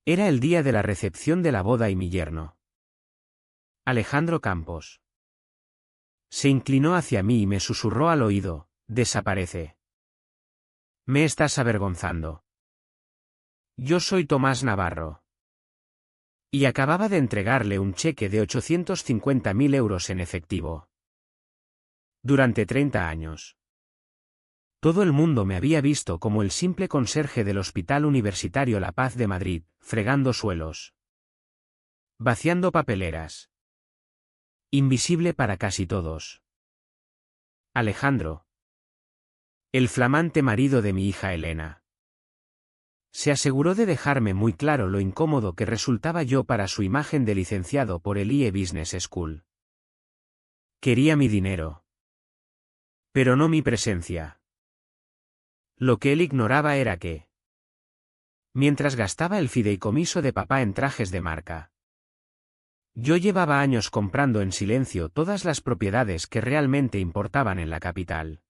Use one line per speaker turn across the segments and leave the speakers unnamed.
Era el día de la recepción de la boda y mi yerno, Alejandro Campos, se inclinó hacia mí y me susurró al oído: desaparece. Me estás avergonzando. Yo soy Tomás Navarro. Y acababa de entregarle un cheque de 850.000 euros en efectivo. Durante 30 años. Todo el mundo me había visto como el simple conserje del Hospital Universitario La Paz de Madrid, fregando suelos, vaciando papeleras. Invisible para casi todos. Alejandro, el flamante marido de mi hija Elena, se aseguró de dejarme muy claro lo incómodo que resultaba yo para su imagen de licenciado por el IE Business School. Quería mi dinero, pero no mi presencia. Lo que él ignoraba era que, mientras gastaba el fideicomiso de papá en trajes de marca, yo llevaba años comprando en silencio todas las propiedades que realmente importaban en la capital.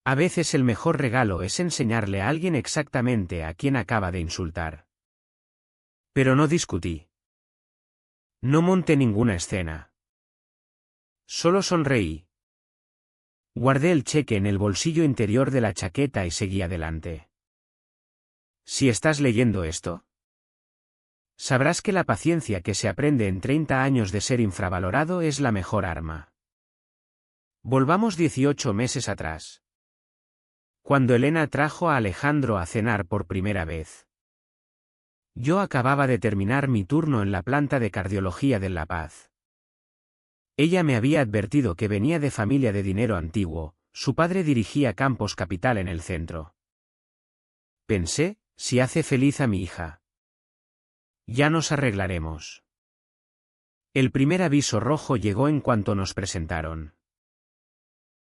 A veces el mejor regalo es enseñarle a alguien exactamente a quien acaba de insultar. Pero no discutí. No monté ninguna escena. Solo sonreí. Guardé el cheque en el bolsillo interior de la chaqueta y seguí adelante. Si estás leyendo esto, sabrás que la paciencia que se aprende en 30 años de ser infravalorado es la mejor arma. Volvamos 18 meses atrás. Cuando Elena trajo a Alejandro a cenar por primera vez. Yo acababa de terminar mi turno en la planta de cardiología de La Paz. Ella me había advertido que venía de familia de dinero antiguo, su padre dirigía Campos Capital en el centro. Pensé, si hace feliz a mi hija, ya nos arreglaremos. El primer aviso rojo llegó en cuanto nos presentaron.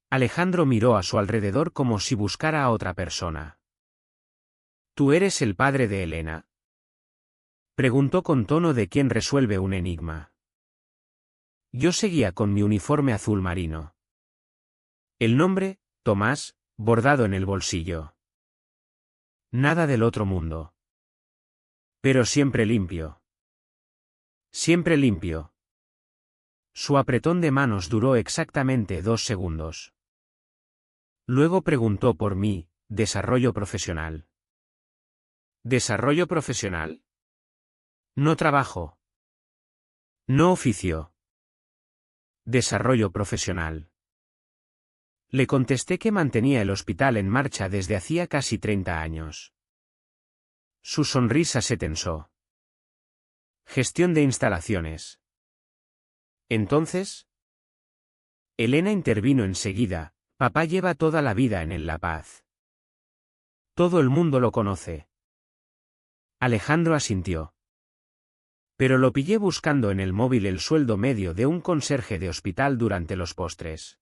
Alejandro miró a su alrededor como si buscara a otra persona. ¿Tú eres el padre de Elena?, preguntó con tono de quien resuelve un enigma. Yo seguía con mi uniforme azul marino. El nombre, Tomás, bordado en el bolsillo. Nada del otro mundo. Pero siempre limpio. Siempre limpio. Su apretón de manos duró exactamente 2 segundos. Luego preguntó por mí: desarrollo profesional. ¿Desarrollo profesional? No trabajo. No oficio. Desarrollo profesional. Le contesté que mantenía el hospital en marcha desde hacía casi 30 años. Su sonrisa se tensó. Gestión de instalaciones. Entonces, Elena intervino enseguida: papá lleva toda la vida en el La Paz. Todo el mundo lo conoce. Alejandro asintió. Pero lo pillé buscando en el móvil el sueldo medio de un conserje de hospital durante los postres.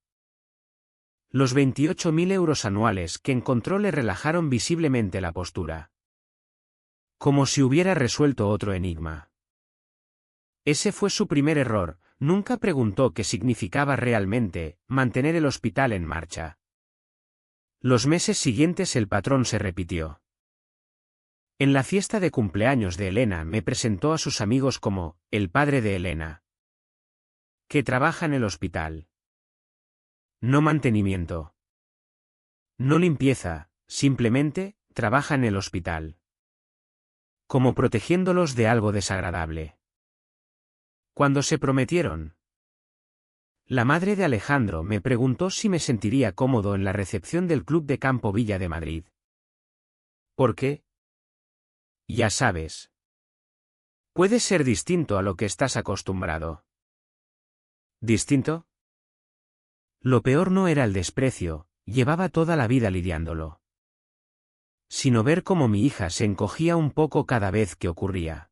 Los 28.000 euros anuales que encontró le relajaron visiblemente la postura. Como si hubiera resuelto otro enigma. Ese fue su primer error: nunca preguntó qué significaba realmente mantener el hospital en marcha. Los meses siguientes el patrón se repitió. En la fiesta de cumpleaños de Elena me presentó a sus amigos como el padre de Elena, que trabaja en el hospital. No mantenimiento. No limpieza, simplemente trabaja en el hospital. Como protegiéndolos de algo desagradable. Cuando se prometieron, la madre de Alejandro me preguntó si me sentiría cómodo en la recepción del Club de Campo Villa de Madrid. ¿Por qué? Ya sabes. Puede ser distinto a lo que estás acostumbrado. ¿Distinto? Lo peor no era el desprecio, llevaba toda la vida lidiándolo. Sino ver cómo mi hija se encogía un poco cada vez que ocurría.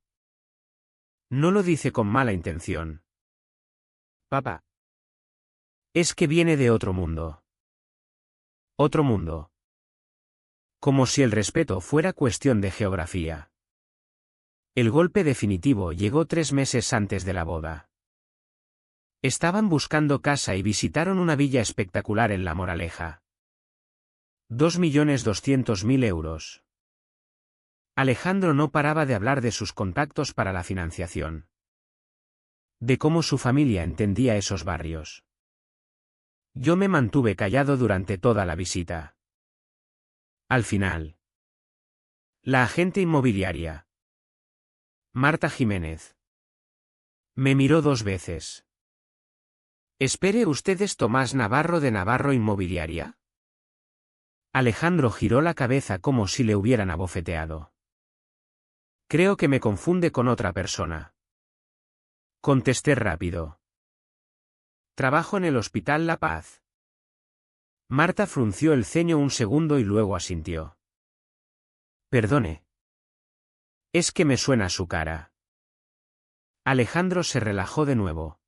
No lo dice con mala intención. Papá. Es que viene de otro mundo. Otro mundo. Como si el respeto fuera cuestión de geografía. El golpe definitivo llegó 3 meses antes de la boda. Estaban buscando casa y visitaron una villa espectacular en La Moraleja. 2.200.000 euros. Alejandro no paraba de hablar de sus contactos para la financiación. De cómo su familia entendía esos barrios. Yo me mantuve callado durante toda la visita. Al final. La agente inmobiliaria. Marta Jiménez. Me miró 2 veces. «¿Espere usted es Tomás Navarro de Navarro Inmobiliaria?» Alejandro giró la cabeza como si le hubieran abofeteado. «Creo que me confunde con otra persona». Contesté rápido. «Trabajo en el Hospital La Paz». Marta frunció el ceño un segundo y luego asintió. «Perdone. Es que me suena su cara». Alejandro se relajó de nuevo.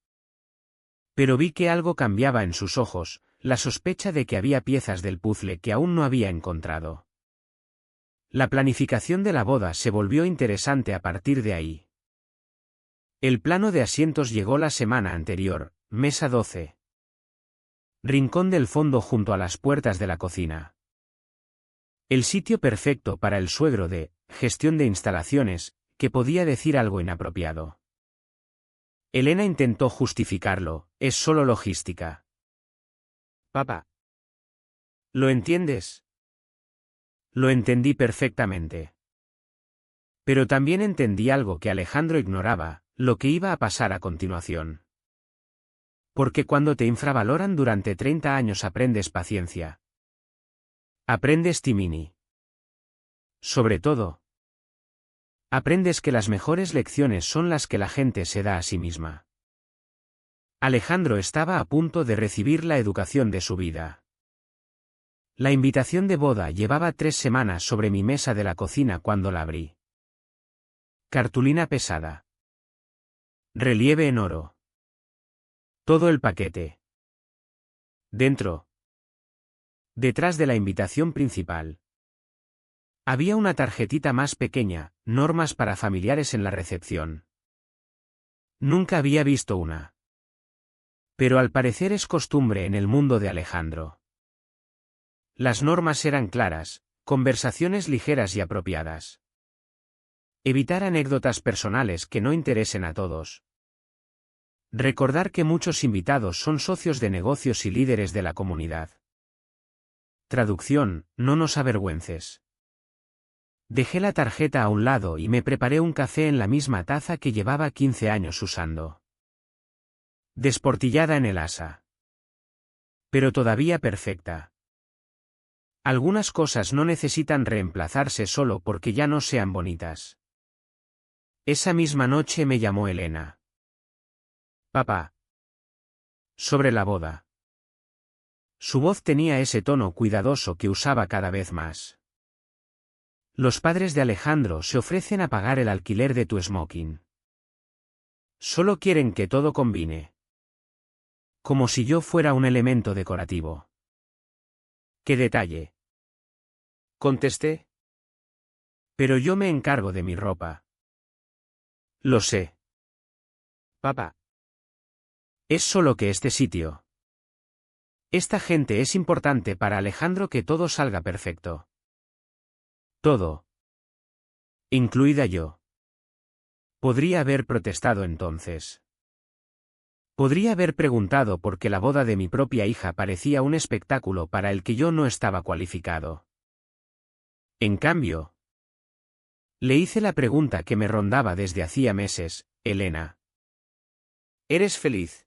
Pero vi que algo cambiaba en sus ojos, la sospecha de que había piezas del puzzle que aún no había encontrado. La planificación de la boda se volvió interesante a partir de ahí. El plano de asientos llegó la semana anterior, mesa 12. Rincón del fondo junto a las puertas de la cocina. El sitio perfecto para el suegro de gestión de instalaciones, que podía decir algo inapropiado. Elena intentó justificarlo, es solo logística. Papá. ¿Lo entiendes? Lo entendí perfectamente. Pero también entendí algo que Alejandro ignoraba, lo que iba a pasar a continuación. Porque cuando te infravaloran durante 30 años aprendes paciencia. Aprendes timini. Sobre todo, aprendes que las mejores lecciones son las que la gente se da a sí misma. Alejandro estaba a punto de recibir la educación de su vida. La invitación de boda llevaba 3 semanas sobre mi mesa de la cocina cuando la abrí. Cartulina pesada. Relieve en oro. Todo el paquete. Dentro. Detrás de la invitación principal. Había una tarjetita más pequeña, normas para familiares en la recepción. Nunca había visto una. Pero al parecer es costumbre en el mundo de Alejandro. Las normas eran claras, conversaciones ligeras y apropiadas. Evitar anécdotas personales que no interesen a todos. Recordar que muchos invitados son socios de negocios y líderes de la comunidad. Traducción, no nos avergüences. Dejé la tarjeta a un lado y me preparé un café en la misma taza que llevaba 15 años usando. Desportillada en el asa. Pero todavía perfecta. Algunas cosas no necesitan reemplazarse solo porque ya no sean bonitas. Esa misma noche me llamó Elena. Papá. Sobre la boda. Su voz tenía ese tono cuidadoso que usaba cada vez más. Los padres de Alejandro se ofrecen a pagar el alquiler de tu smoking. Solo quieren que todo combine. Como si yo fuera un elemento decorativo. ¡Qué detalle! Contesté. Pero yo me encargo de mi ropa. Lo sé. Papá. Es solo que este sitio. Esta gente es importante para Alejandro que todo salga perfecto. Todo. Incluida yo. Podría haber protestado entonces. Podría haber preguntado por qué la boda de mi propia hija parecía un espectáculo para el que yo no estaba cualificado. En cambio, le hice la pregunta que me rondaba desde hacía meses, Elena. ¿Eres feliz?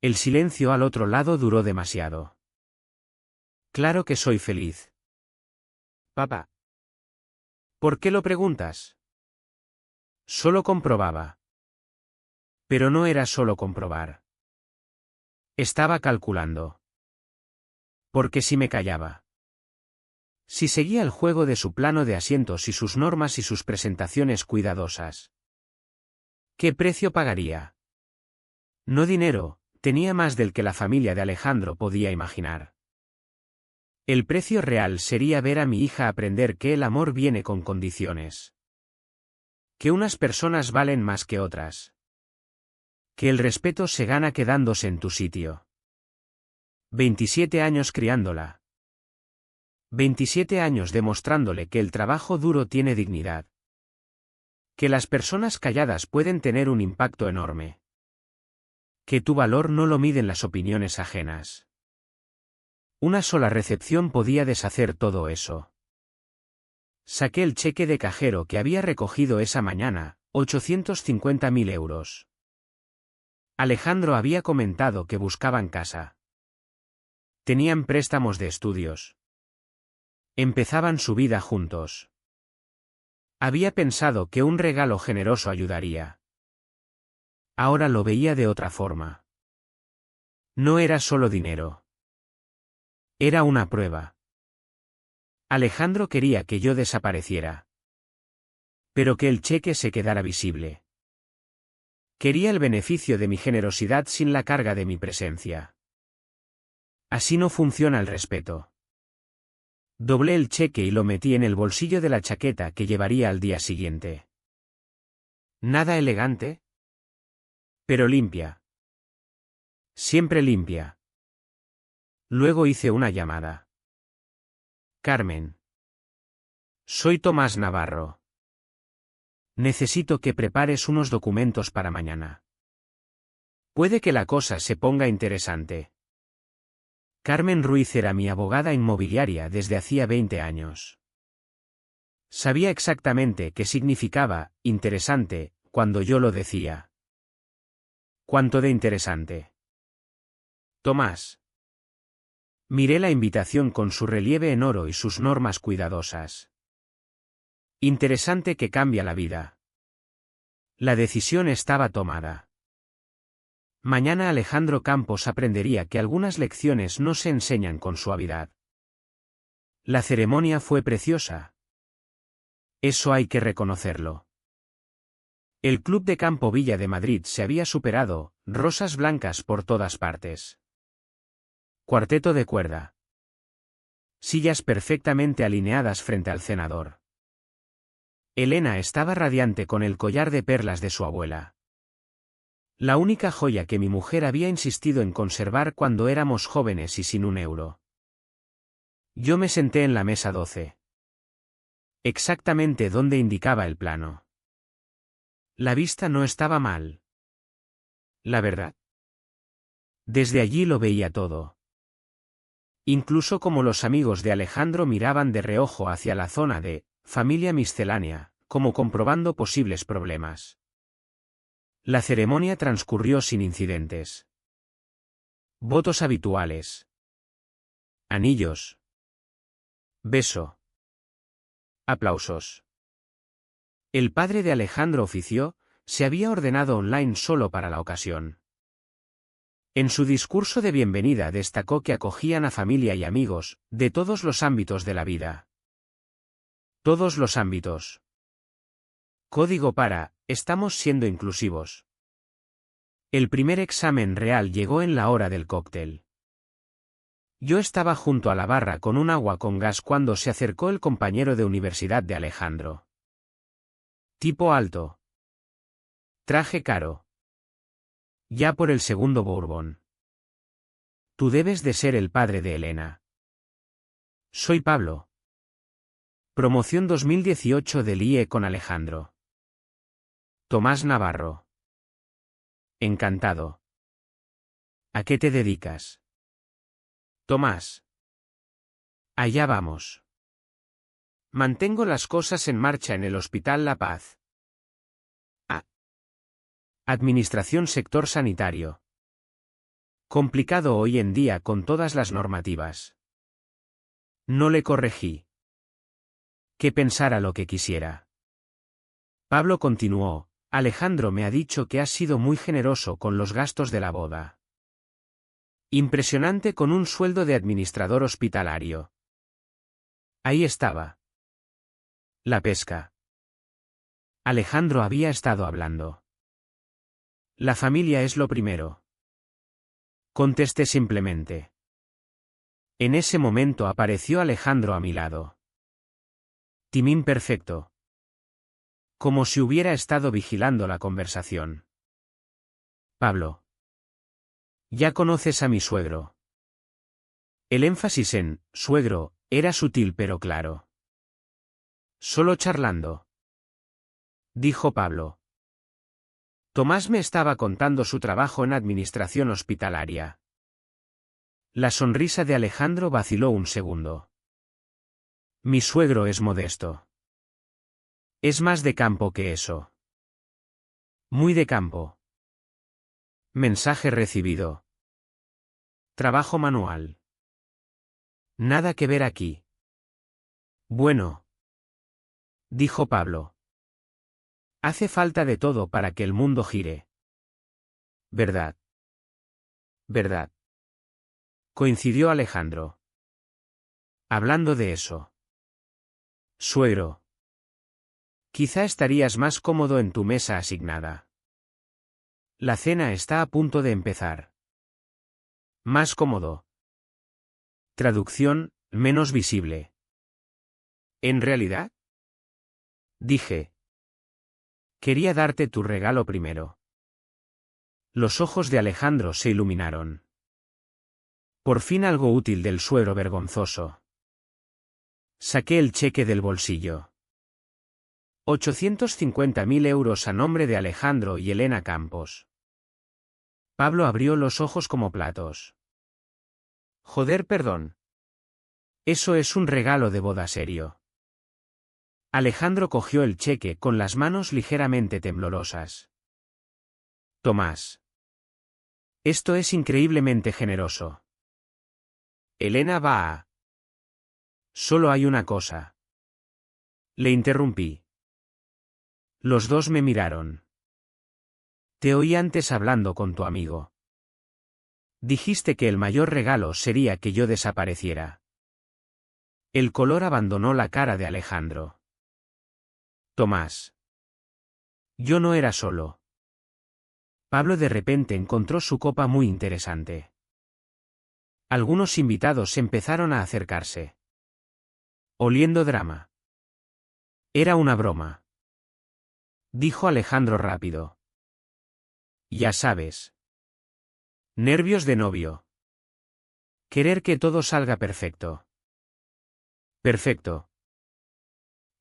El silencio al otro lado duró demasiado. Claro que soy feliz. Papá. ¿Por qué lo preguntas? Solo comprobaba. Pero no era solo comprobar. Estaba calculando. Porque si me callaba. Si seguía el juego de su plano de asientos y sus normas y sus presentaciones cuidadosas. ¿Qué precio pagaría? No dinero, tenía más del que la familia de Alejandro podía imaginar. El precio real sería ver a mi hija aprender que el amor viene con condiciones. Que unas personas valen más que otras. Que el respeto se gana quedándose en tu sitio. 27 años criándola. 27 años demostrándole que el trabajo duro tiene dignidad. Que las personas calladas pueden tener un impacto enorme. Que tu valor no lo miden las opiniones ajenas. Una sola recepción podía deshacer todo eso. Saqué el cheque de cajero que había recogido esa mañana, 850.000 euros. Alejandro había comentado que buscaban casa. Tenían préstamos de estudios. Empezaban su vida juntos. Había pensado que un regalo generoso ayudaría. Ahora lo veía de otra forma. No era solo dinero. Era una prueba. Alejandro quería que yo desapareciera. Pero que el cheque se quedara visible. Quería el beneficio de mi generosidad sin la carga de mi presencia. Así no funciona el respeto. Doblé el cheque y lo metí en el bolsillo de la chaqueta que llevaría al día siguiente. Nada elegante, pero limpia. Siempre limpia. Luego hice una llamada. Carmen. Soy Tomás Navarro. Necesito que prepares unos documentos para mañana. Puede que la cosa se ponga interesante. Carmen Ruiz era mi abogada inmobiliaria desde hacía 20 años. Sabía exactamente qué significaba interesante cuando yo lo decía. ¿Cuánto de interesante? Tomás. Miré la invitación con su relieve en oro y sus normas cuidadosas. Interesante que cambia la vida. La decisión estaba tomada. Mañana Alejandro Campos aprendería que algunas lecciones no se enseñan con suavidad. La ceremonia fue preciosa. Eso hay que reconocerlo. El Club de Campo Villa de Madrid se había superado, rosas blancas por todas partes. Cuarteto de cuerda. Sillas perfectamente alineadas frente al cenador. Elena estaba radiante con el collar de perlas de su abuela. La única joya que mi mujer había insistido en conservar cuando éramos jóvenes y sin un euro. Yo me senté en la mesa 12. Exactamente donde indicaba el plano. La vista no estaba mal. La verdad. Desde allí lo veía todo. Incluso como los amigos de Alejandro miraban de reojo hacia la zona de familia miscelánea, como comprobando posibles problemas. La ceremonia transcurrió sin incidentes. Votos habituales. Anillos. Beso. Aplausos. El padre de Alejandro ofició, se había ordenado online solo para la ocasión. En su discurso de bienvenida destacó que acogían a familia y amigos, de todos los ámbitos de la vida. Todos los ámbitos. Código para, estamos siendo inclusivos. El primer examen real llegó en la hora del cóctel. Yo estaba junto a la barra con un agua con gas cuando se acercó el compañero de universidad de Alejandro. Tipo alto. Traje caro. Ya por el segundo bourbon. Tú debes de ser el padre de Elena. Soy Pablo. Promoción 2018 del IE con Alejandro. Tomás Navarro. Encantado. ¿A qué te dedicas? Tomás. Allá vamos. Mantengo las cosas en marcha en el Hospital La Paz. Administración sector sanitario. Complicado hoy en día con todas las normativas. No le corregí. Que pensara lo que quisiera. Pablo continuó, Alejandro me ha dicho que has sido muy generoso con los gastos de la boda. Impresionante con un sueldo de administrador hospitalario. Ahí estaba. La pesca. Alejandro había estado hablando. La familia es lo primero. Contesté simplemente. En ese momento apareció Alejandro a mi lado. Timín perfecto. Como si hubiera estado vigilando la conversación. Pablo. Ya conoces a mi suegro. El énfasis en suegro Era sutil pero claro. Solo charlando, dijo Pablo. Tomás me estaba contando su trabajo en administración hospitalaria. La sonrisa de Alejandro vaciló un segundo. Mi suegro es modesto. Es más de campo que eso. Muy de campo. Mensaje recibido. Trabajo manual. Nada que ver aquí. Bueno, dijo Pablo. Hace falta de todo para que el mundo gire. ¿Verdad? ¿Verdad? Coincidió Alejandro. Hablando de eso. Suegro. Quizá estarías más cómodo en tu mesa asignada. La cena está a punto de empezar. Más cómodo. Traducción, menos visible. ¿En realidad? Dije. Quería darte tu regalo primero. Los ojos de Alejandro se iluminaron. Por fin algo útil del suegro vergonzoso. Saqué el cheque del bolsillo. 850.000 euros a nombre de Alejandro y Elena Campos. Pablo abrió los ojos como platos. Joder, perdón. Eso es un regalo de boda serio. Alejandro cogió el cheque con las manos ligeramente temblorosas. Tomás. Esto es increíblemente generoso. Elena va a... Solo hay una cosa. Le interrumpí. Los dos me miraron. Te oí antes hablando con tu amigo. Dijiste que el mayor regalo sería que yo desapareciera. El color abandonó la cara de Alejandro. Tomás. Yo no era solo. Pablo de repente encontró su copa muy interesante. Algunos invitados empezaron a acercarse. Oliendo drama. Era una broma. Dijo Alejandro rápido. Ya sabes. Nervios de novio. Querer que todo salga perfecto. Perfecto.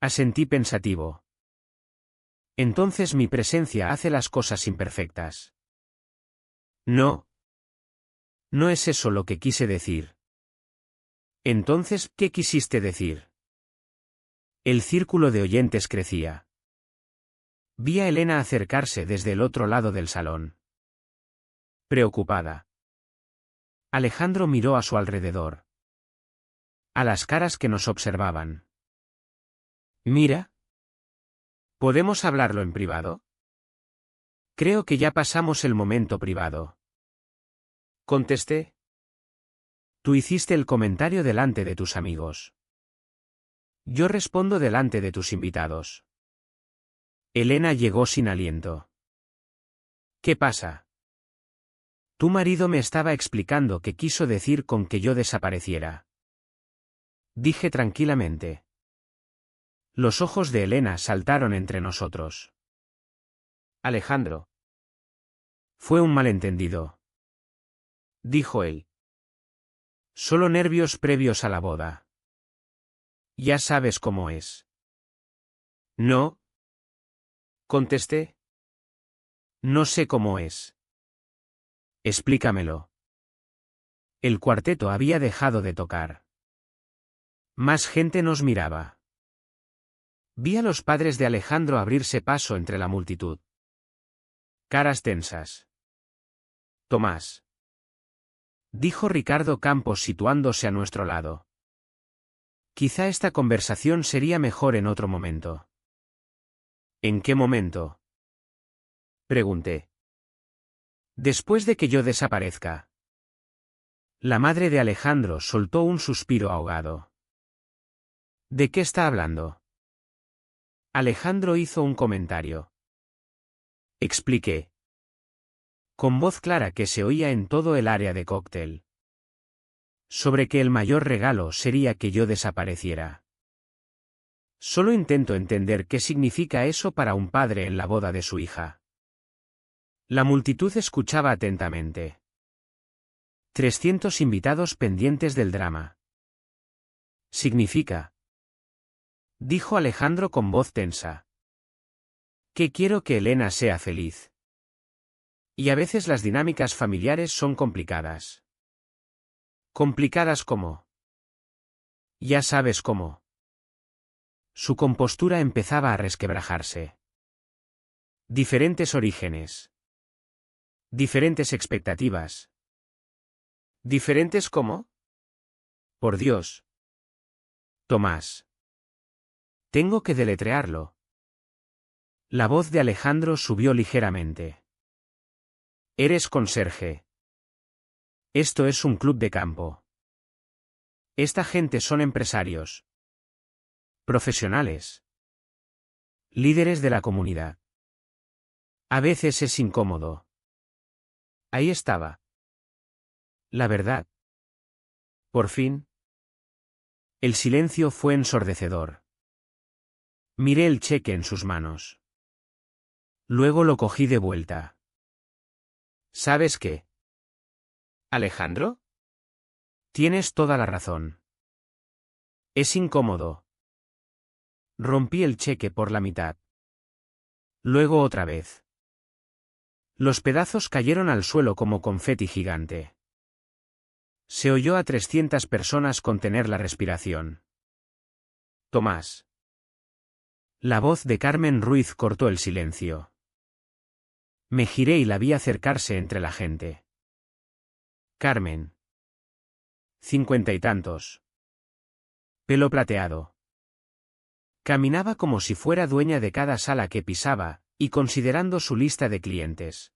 Asentí pensativo. Entonces mi presencia hace las cosas imperfectas. No. No es eso lo que quise decir. Entonces, ¿qué quisiste decir? El círculo de oyentes crecía. Vi a Elena acercarse desde el otro lado del salón. Preocupada. Alejandro miró a su alrededor. A las caras que nos observaban. Mira. ¿Podemos hablarlo en privado? Creo que ya pasamos el momento privado. Contesté. Tú hiciste el comentario delante de tus amigos. Yo respondo delante de tus invitados. Elena llegó sin aliento. ¿Qué pasa? Tu marido me estaba explicando qué quiso decir con que yo desapareciera. Dije tranquilamente. Los ojos de Elena saltaron entre nosotros. Alejandro. Fue un malentendido. Dijo él. Solo nervios previos a la boda. Ya sabes cómo es. No. Contesté. No sé cómo es. Explícamelo. El cuarteto había dejado de tocar. Más gente nos miraba. Vi a los padres de Alejandro abrirse paso entre la multitud. Caras tensas. Tomás. Dijo Ricardo Campos situándose a nuestro lado. Quizá esta conversación sería mejor en otro momento. ¿En qué momento? Pregunté. Después de que yo desaparezca. La madre de Alejandro soltó un suspiro ahogado. ¿De qué está hablando? Alejandro hizo un comentario. Expliqué. Con voz clara que se oía en todo el área de cóctel. Sobre que el mayor regalo sería que yo desapareciera. Solo intento entender qué significa eso para un padre en la boda de su hija. La multitud escuchaba atentamente. 300 invitados pendientes del drama. Significa, dijo Alejandro con voz tensa, que quiero que Elena sea feliz. Y a veces las dinámicas familiares son complicadas. ¿Complicadas cómo? Ya sabes cómo. Su compostura empezaba a resquebrajarse. Diferentes orígenes. Diferentes expectativas. ¿Diferentes cómo? Por Dios. Tomás. Tengo que deletrearlo. La voz de Alejandro subió ligeramente. Eres conserje. Esto es un club de campo. Esta gente son empresarios. Profesionales. Líderes de la comunidad. A veces es incómodo. Ahí estaba. La verdad. Por fin. El silencio fue ensordecedor. Miré el cheque en sus manos. Luego lo cogí de vuelta. ¿Sabes qué? ¿Alejandro? Tienes toda la razón. Es incómodo. Rompí el cheque por la mitad. Luego otra vez. Los pedazos cayeron al suelo como confeti gigante. Se oyó a 300 personas contener la respiración. Tomás. La voz de Carmen Ruiz cortó el silencio. Me giré y la vi acercarse entre la gente. Carmen. 50 y tantos. Pelo plateado. Caminaba como si fuera dueña de cada sala que pisaba, y considerando su lista de clientes.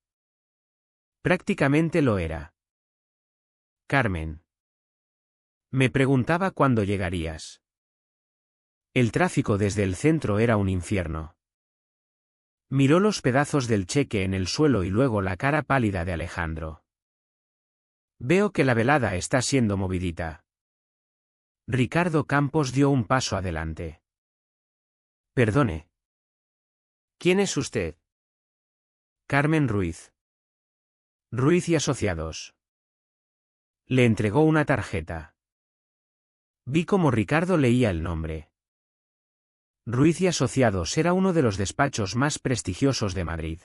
Prácticamente lo era. Carmen. Me preguntaba cuándo llegarías. El tráfico desde el centro era un infierno. Miró los pedazos del cheque en el suelo y luego la cara pálida de Alejandro. Veo que la velada está siendo movidita. Ricardo Campos dio un paso adelante. Perdone. ¿Quién es usted? Carmen Ruiz. Ruiz y Asociados. Le entregó una tarjeta. Vi cómo Ricardo leía el nombre. Ruiz y Asociados era uno de los despachos más prestigiosos de Madrid.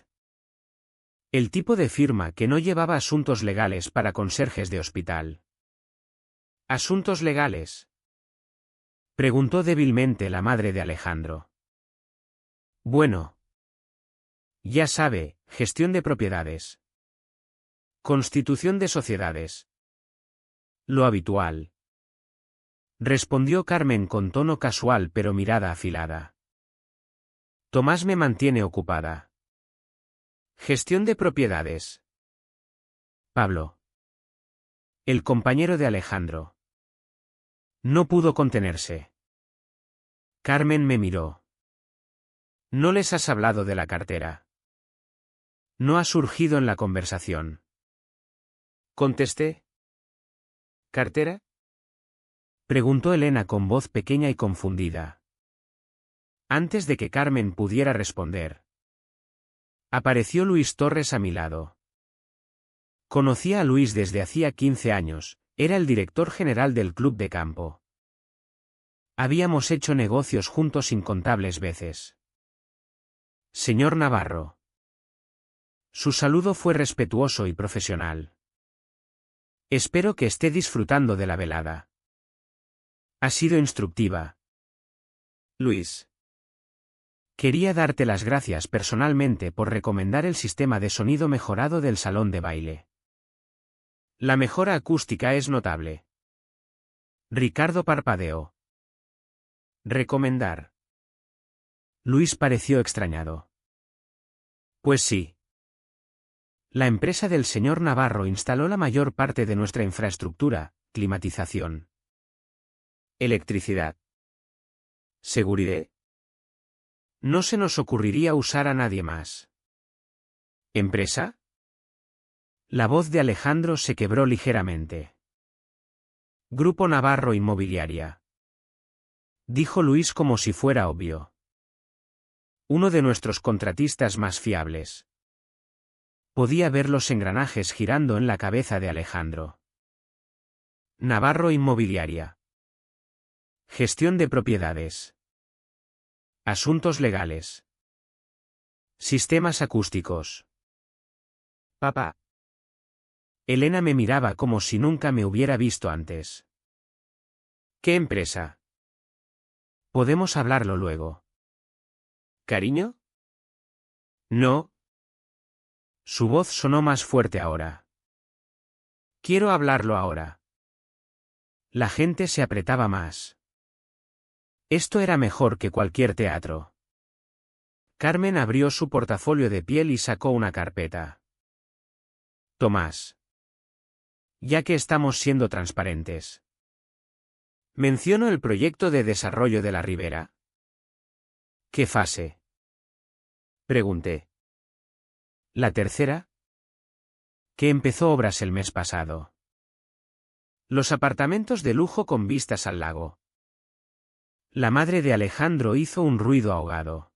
El tipo de firma que no llevaba asuntos legales para conserjes de hospital. ¿Asuntos legales? Preguntó débilmente la madre de Alejandro. Bueno. Ya sabe, gestión de propiedades. Constitución de sociedades. Lo habitual. Respondió Carmen con tono casual pero mirada afilada. Tomás me mantiene ocupada. Gestión de propiedades. Pablo. El compañero de Alejandro. No pudo contenerse. Carmen me miró. ¿No les has hablado de la cartera? No ha surgido en la conversación. Contesté. ¿Cartera? Preguntó Elena con voz pequeña y confundida. Antes de que Carmen pudiera responder. Apareció Luis Torres a mi lado. Conocía a Luis desde hacía 15 años, era el director general del club de campo. Habíamos hecho negocios juntos incontables veces. Señor Navarro. Su saludo fue respetuoso y profesional. Espero que esté disfrutando de la velada. Ha sido instructiva. Luis. Quería darte las gracias personalmente por recomendar el sistema de sonido mejorado del salón de baile. La mejora acústica es notable. Ricardo parpadeó. Recomendar. Luis pareció extrañado. Pues sí. La empresa del señor Navarro instaló la mayor parte de nuestra infraestructura, climatización. Electricidad. Seguridad. No se nos ocurriría usar a nadie más. ¿Empresa? La voz de Alejandro se quebró ligeramente. Grupo Navarro Inmobiliaria. Dijo Luis como si fuera obvio. Uno de nuestros contratistas más fiables. Podía ver los engranajes girando en la cabeza de Alejandro. Navarro Inmobiliaria. Gestión de propiedades. Asuntos legales. Sistemas acústicos. Papá. Elena me miraba como si nunca me hubiera visto antes. ¿Qué empresa? Podemos hablarlo luego. ¿Cariño? No. Su voz sonó más fuerte ahora. Quiero hablarlo ahora. La gente se apretaba más. Esto era mejor que cualquier teatro. Carmen abrió su portafolio de piel y sacó una carpeta. Tomás. Ya que estamos siendo transparentes. Menciono el proyecto de desarrollo de la ribera. ¿Qué fase? Pregunté. ¿La tercera? Que empezó obras el mes pasado. Los apartamentos de lujo con vistas al lago. La madre de Alejandro hizo un ruido ahogado.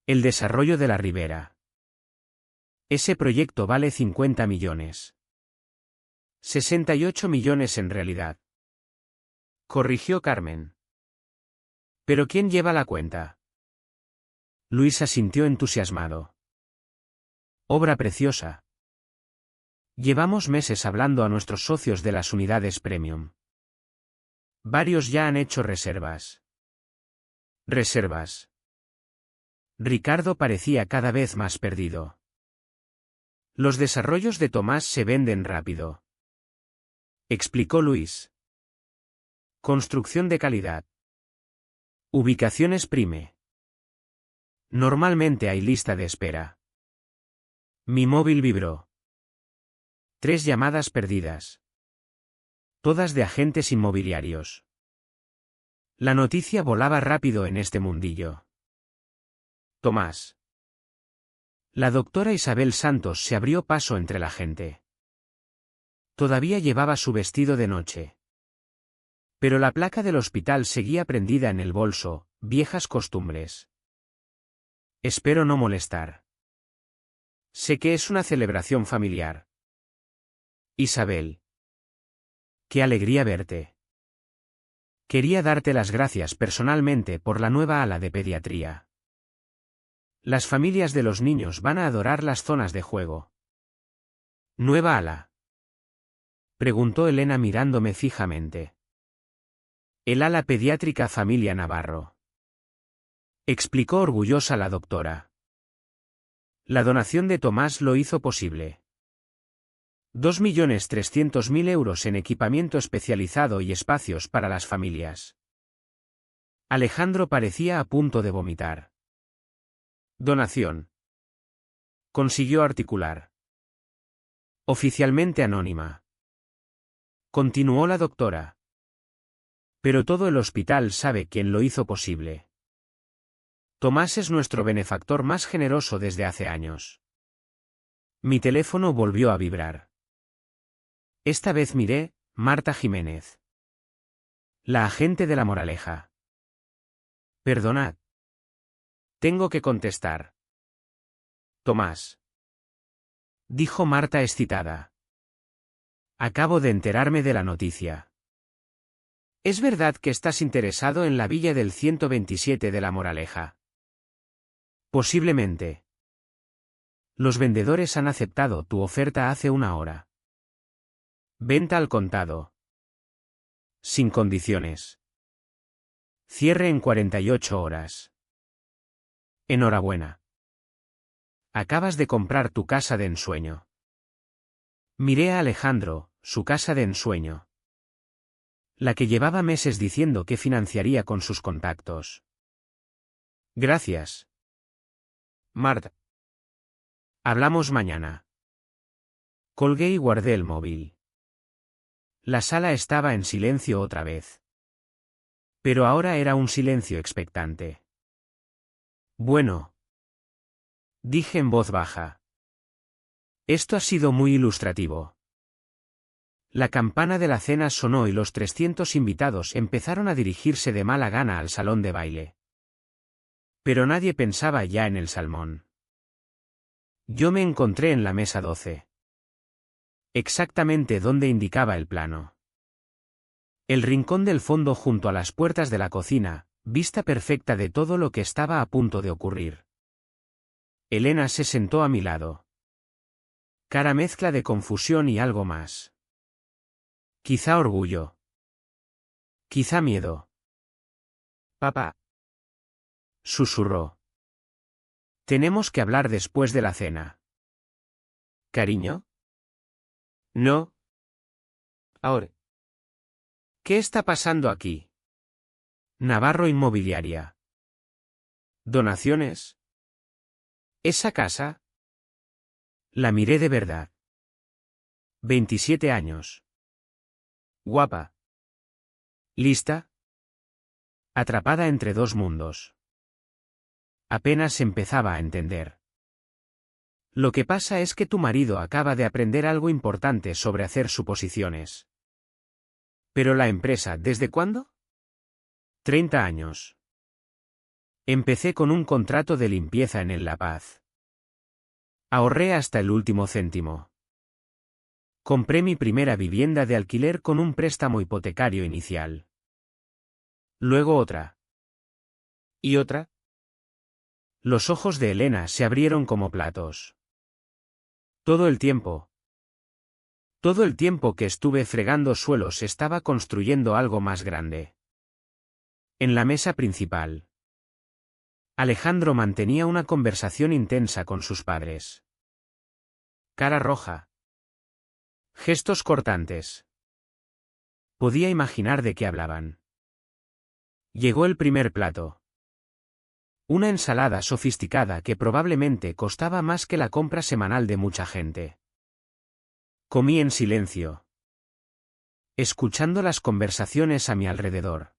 El desarrollo de la ribera. Ese proyecto vale 50 millones. 68 millones en realidad. Corrigió Carmen. ¿Pero quién lleva la cuenta? Luis asintió entusiasmado. Obra preciosa. Llevamos meses hablando a nuestros socios de las unidades premium. Varios ya han hecho reservas. ¿Reservas? Ricardo parecía cada vez más perdido. Los desarrollos de Tomás se venden rápido. Explicó Luis. Construcción de calidad. Ubicaciones prime. Normalmente hay lista de espera. Mi móvil vibró. 3 llamadas perdidas. Todas de agentes inmobiliarios. La noticia volaba rápido en este mundillo. Tomás. La doctora Isabel Santos se abrió paso entre la gente. Todavía llevaba su vestido de noche. Pero la placa del hospital seguía prendida en el bolso, viejas costumbres. Espero no molestar. Sé que es una celebración familiar. Isabel. Qué alegría verte. Quería darte las gracias personalmente por la nueva ala de pediatría. Las familias de los niños van a adorar las zonas de juego. ¿Nueva ala? Preguntó Elena mirándome fijamente. El ala pediátrica familia Navarro. Explicó orgullosa la doctora. La donación de Tomás lo hizo posible. 2.300.000 euros en equipamiento especializado y espacios para las familias. Alejandro parecía a punto de vomitar. Donación. Consiguió articular. Oficialmente anónima. Continuó la doctora. Pero todo el hospital sabe quién lo hizo posible. Tomás es nuestro benefactor más generoso desde hace años. Mi teléfono volvió a vibrar. Esta vez miré, Marta Jiménez. La agente de La Moraleja. Perdonad. Tengo que contestar. Tomás. Dijo Marta excitada. Acabo de enterarme de la noticia. ¿Es verdad que estás interesado en la villa del 127 de La Moraleja? Posiblemente. Los vendedores han aceptado tu oferta hace una hora. Venta al contado. Sin condiciones. Cierre en 48 horas. Enhorabuena. Acabas de comprar tu casa de ensueño. Miré a Alejandro, su casa de ensueño. La que llevaba meses diciendo que financiaría con sus contactos. Gracias. Marta. Hablamos mañana. Colgué y guardé el móvil. La sala estaba en silencio otra vez. Pero ahora era un silencio expectante. Bueno. Dije en voz baja. Esto ha sido muy ilustrativo. La campana de la cena sonó y los 300 invitados empezaron a dirigirse de mala gana al salón de baile. Pero nadie pensaba ya en el salmón. Yo me encontré en la mesa 12. Exactamente donde indicaba el plano. El rincón del fondo junto a las puertas de la cocina, vista perfecta de todo lo que estaba a punto de ocurrir. Elena se sentó a mi lado. Cara mezcla de confusión y algo más. Quizá orgullo. Quizá miedo. Papá. Susurró. Tenemos que hablar después de la cena. ¿Cariño? No. Ahora. ¿Qué está pasando aquí? Navarro Inmobiliaria. ¿Donaciones? ¿Esa casa? La miré de verdad. 27 años. Guapa. ¿Lista? Atrapada entre dos mundos. Apenas empezaba a entender. Lo que pasa es que tu marido acaba de aprender algo importante sobre hacer suposiciones. ¿Pero la empresa, desde cuándo? 30 años. Empecé con un contrato de limpieza en el La Paz. Ahorré hasta el último céntimo. Compré mi primera vivienda de alquiler con un préstamo hipotecario inicial. Luego otra. ¿Y otra? Los ojos de Elena se abrieron como platos. Todo el tiempo que estuve fregando suelos estaba construyendo algo más grande. En la mesa principal, Alejandro mantenía una conversación intensa con sus padres. Cara roja. Gestos cortantes. Podía imaginar de qué hablaban. Llegó el primer plato. Una ensalada sofisticada que probablemente costaba más que la compra semanal de mucha gente. Comí en silencio, escuchando las conversaciones a mi alrededor.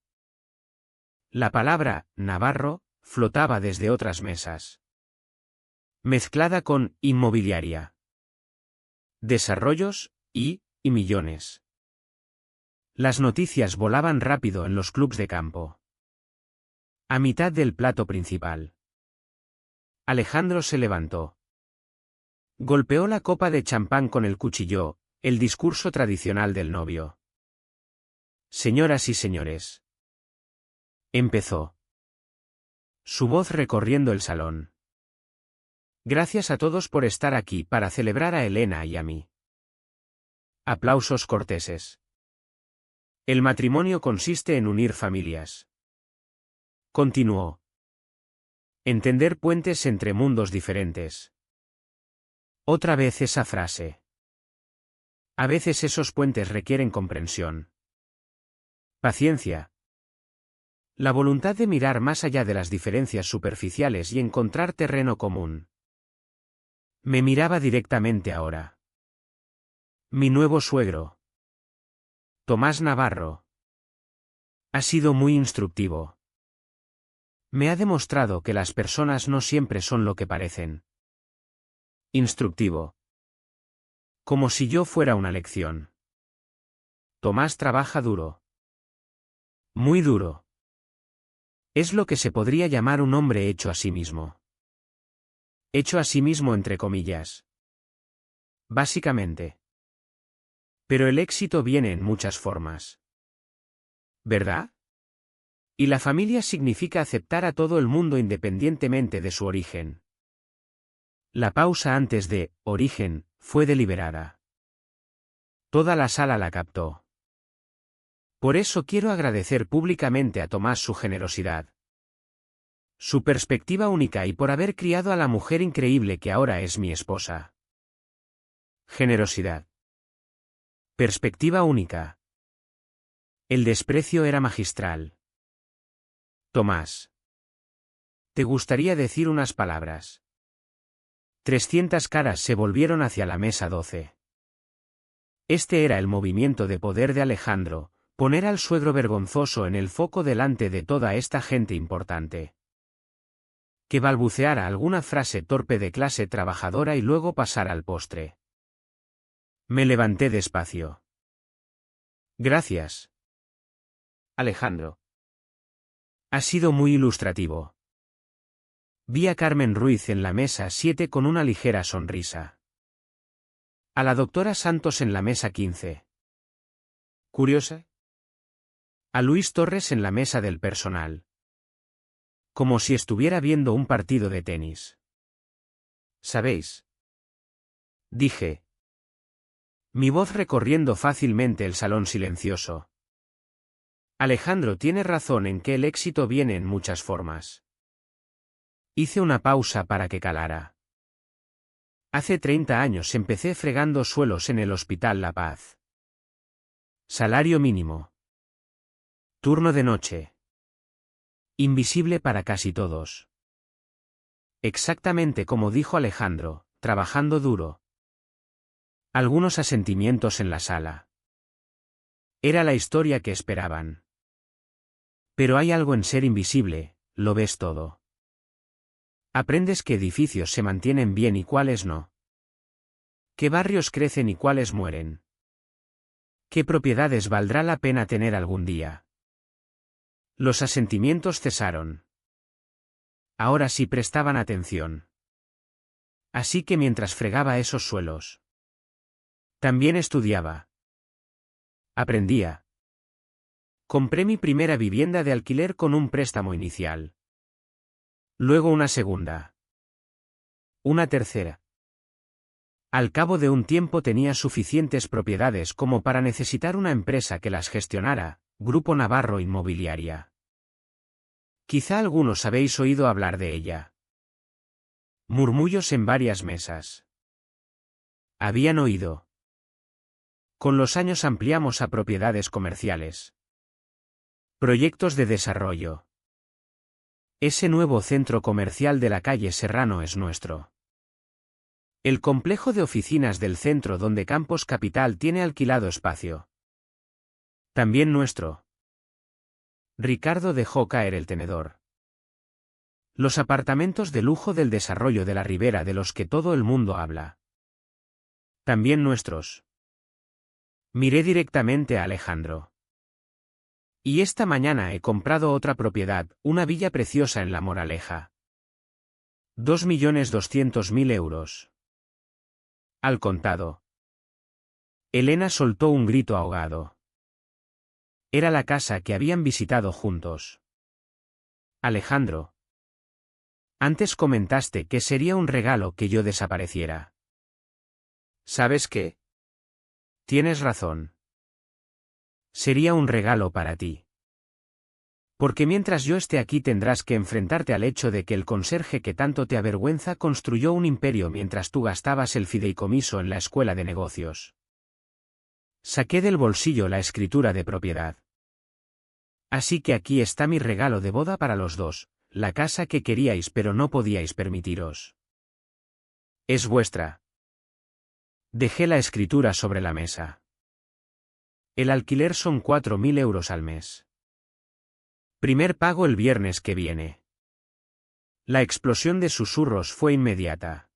La palabra Navarro flotaba desde otras mesas. Mezclada con inmobiliaria. Desarrollos y millones. Las noticias volaban rápido en los clubs de campo. A mitad del plato principal, Alejandro se levantó. Golpeó la copa de champán con el cuchillo, el discurso tradicional del novio. Señoras y señores. Empezó. Su voz recorriendo el salón. Gracias a todos por estar aquí para celebrar a Elena y a mí. Aplausos corteses. El matrimonio consiste en unir familias. Continuó. Entender puentes entre mundos diferentes. Otra vez esa frase. A veces esos puentes requieren comprensión. Paciencia. La voluntad de mirar más allá de las diferencias superficiales y encontrar terreno común. Me miraba directamente ahora. Mi nuevo suegro, Tomás Navarro, ha sido muy instructivo. Me ha demostrado que las personas no siempre son lo que parecen. Instructivo. Como si yo fuera una lección. Tomás trabaja duro. Muy duro. Es lo que se podría llamar un hombre hecho a sí mismo. Hecho a sí mismo entre comillas. Básicamente. Pero el éxito viene en muchas formas. ¿Verdad? Y la familia significa aceptar a todo el mundo independientemente de su origen. La pausa antes de origen fue deliberada. Toda la sala la captó. Por eso quiero agradecer públicamente a Tomás su generosidad. Su perspectiva única y por haber criado a la mujer increíble que ahora es mi esposa. Generosidad. Perspectiva única. El desprecio era magistral. Tomás. ¿Te gustaría decir unas palabras? 300 caras se volvieron hacia la mesa 12. Este era el movimiento de poder de Alejandro, poner al suegro vergonzoso en el foco delante de toda esta gente importante. Que balbuceara alguna frase torpe de clase trabajadora y luego pasara al postre. Me levanté despacio. Gracias, Alejandro. Ha sido muy ilustrativo. Vi a Carmen Ruiz en la mesa 7 con una ligera sonrisa. A la doctora Santos en la mesa 15. ¿Curiosa? A Luis Torres en la mesa del personal. Como si estuviera viendo un partido de tenis. ¿Sabéis? Dije. Mi voz recorriendo fácilmente el salón silencioso. Alejandro tiene razón en que el éxito viene en muchas formas. Hice una pausa para que calara. Hace 30 años empecé fregando suelos en el Hospital La Paz. Salario mínimo. Turno de noche. Invisible para casi todos. Exactamente como dijo Alejandro, trabajando duro. Algunos asentimientos en la sala. Era la historia que esperaban. Pero hay algo en ser invisible, lo ves todo. Aprendes qué edificios se mantienen bien y cuáles no. Qué barrios crecen y cuáles mueren. Qué propiedades valdrá la pena tener algún día. Los asentimientos cesaron. Ahora sí prestaban atención. Así que mientras fregaba esos suelos, también estudiaba. Aprendía. Compré mi primera vivienda de alquiler con un préstamo inicial. Luego una segunda. Una tercera. Al cabo de un tiempo tenía suficientes propiedades como para necesitar una empresa que las gestionara, Grupo Navarro Inmobiliaria. Quizá algunos habéis oído hablar de ella. Murmullos en varias mesas. Habían oído. Con los años ampliamos a propiedades comerciales. Proyectos de desarrollo. Ese nuevo centro comercial de la calle Serrano es nuestro. El complejo de oficinas del centro donde Campos Capital tiene alquilado espacio. También nuestro. Ricardo dejó caer el tenedor. Los apartamentos de lujo del desarrollo de la Ribera de los que todo el mundo habla. También nuestros. Miré directamente a Alejandro. Y esta mañana he comprado otra propiedad, una villa preciosa en La Moraleja. 2.200.000 euros. Al contado. Elena soltó un grito ahogado. Era la casa que habían visitado juntos. Alejandro. Antes comentaste que sería un regalo que yo desapareciera. ¿Sabes qué? Tienes razón. Sería un regalo para ti. Porque mientras yo esté aquí tendrás que enfrentarte al hecho de que el conserje que tanto te avergüenza construyó un imperio mientras tú gastabas el fideicomiso en la escuela de negocios. Saqué del bolsillo la escritura de propiedad. Así que aquí está mi regalo de boda para los dos, la casa que queríais pero no podíais permitiros. Es vuestra. Dejé la escritura sobre la mesa. El alquiler son 4.000 euros al mes. Primer pago el viernes que viene. La explosión de susurros fue inmediata.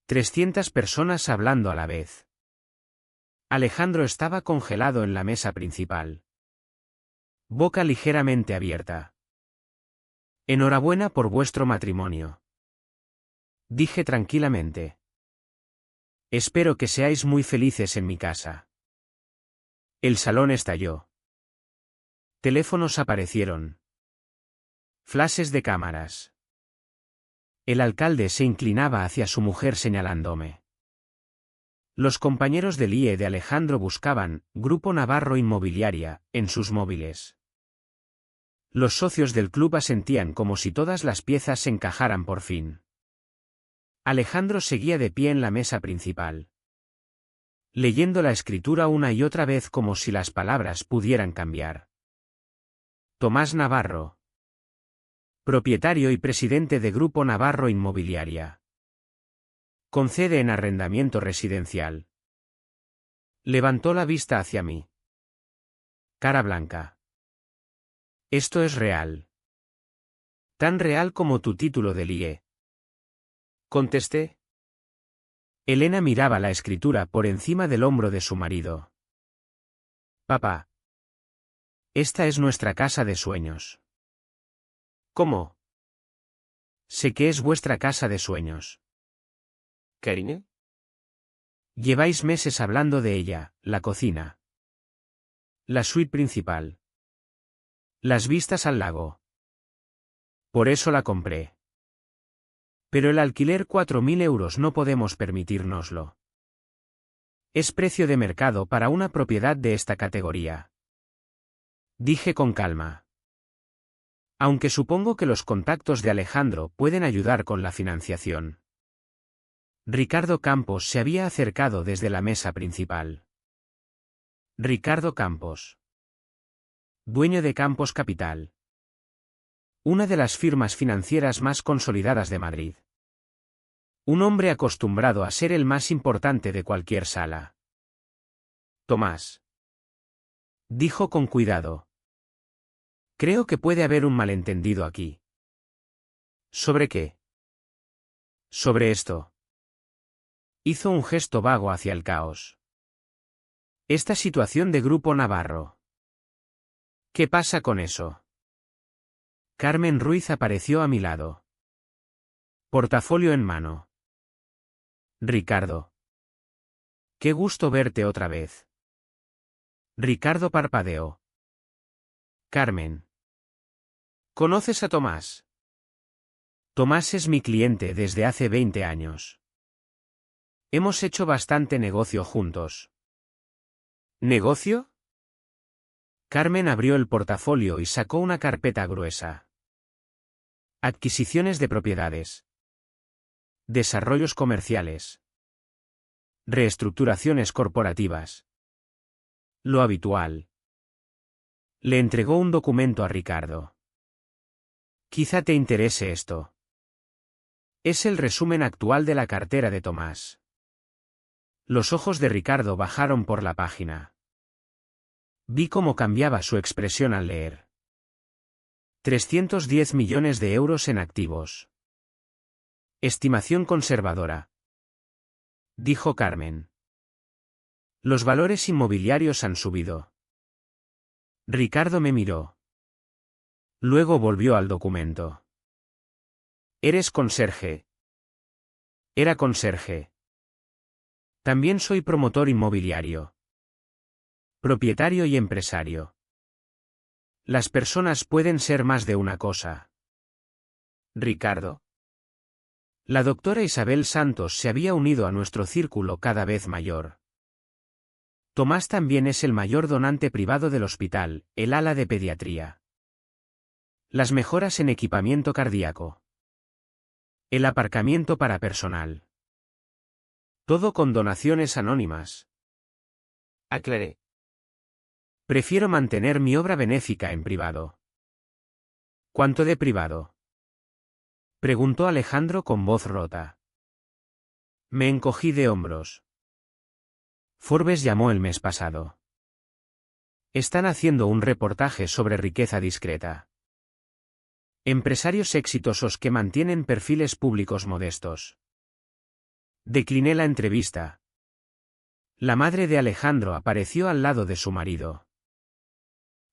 300 personas hablando a la vez. Alejandro estaba congelado en la mesa principal. Boca ligeramente abierta. Enhorabuena por vuestro matrimonio. Dije tranquilamente. Espero que seáis muy felices en mi casa. El salón estalló. Teléfonos aparecieron. Flashes de cámaras. El alcalde se inclinaba hacia su mujer señalándome. Los compañeros del IE de Alejandro buscaban, Grupo Navarro Inmobiliaria, en sus móviles. Los socios del club asentían como si todas las piezas se encajaran por fin. Alejandro seguía de pie en la mesa principal, leyendo la escritura una y otra vez como si las palabras pudieran cambiar. Tomás Navarro. Propietario y presidente de Grupo Navarro Inmobiliaria. Concede en arrendamiento residencial. Levantó la vista hacia mí. Cara blanca. Esto es real. Tan real como tu título de ligue. Contesté. Elena miraba la escritura por encima del hombro de su marido. Papá. Esta es nuestra casa de sueños. ¿Cómo? Sé que es vuestra casa de sueños.
Karine?
Lleváis meses hablando de ella, la cocina. La suite principal. Las vistas al lago. Por eso la compré. Pero el alquiler 4.000 euros no podemos permitírnoslo. Es precio de mercado para una propiedad de esta categoría. Dije con calma. Aunque supongo que los contactos de Alejandro pueden ayudar con la financiación. Ricardo Campos se había acercado desde la mesa principal. Ricardo Campos. Dueño de Campos Capital. Una de las firmas financieras más consolidadas de Madrid. Un hombre acostumbrado a ser el más importante de cualquier sala. Tomás. Dijo con cuidado. Creo que puede haber un malentendido aquí. ¿Sobre qué? Sobre esto. Hizo un gesto vago hacia el caos. Esta situación de Grupo Navarro. ¿Qué pasa con eso? Carmen Ruiz apareció a mi lado. Portafolio en mano. Ricardo. Qué gusto verte otra vez. Ricardo parpadeó. Carmen. ¿Conoces a Tomás? Tomás es mi cliente desde hace 20 años. Hemos hecho bastante negocio juntos. ¿Negocio? Carmen abrió el portafolio y sacó una carpeta gruesa. Adquisiciones de propiedades. Desarrollos comerciales. Reestructuraciones corporativas. Lo habitual. Le entregó un documento a Ricardo. Quizá te interese esto. Es el resumen actual de la cartera de Tomás. Los ojos de Ricardo bajaron por la página. Vi cómo cambiaba su expresión al leer. 310 millones de euros en activos. Estimación conservadora. Dijo Carmen. Los valores inmobiliarios han subido. Ricardo me miró. Luego volvió al documento. ¿Eres conserje? Era conserje. También soy promotor inmobiliario. Propietario y empresario. Las personas pueden ser más de una cosa. Ricardo. La doctora Isabel Santos se había unido a nuestro círculo cada vez mayor. Tomás también es el mayor donante privado del hospital, el ala de pediatría. Las mejoras en equipamiento cardíaco. El aparcamiento para personal. Todo con donaciones anónimas. Aclaré. Prefiero mantener mi obra benéfica en privado. ¿Cuánto de privado? Preguntó Alejandro con voz rota. Me encogí de hombros. Forbes llamó el mes pasado. Están haciendo un reportaje sobre riqueza discreta. Empresarios exitosos que mantienen perfiles públicos modestos. Decliné la entrevista. La madre de Alejandro apareció al lado de su marido.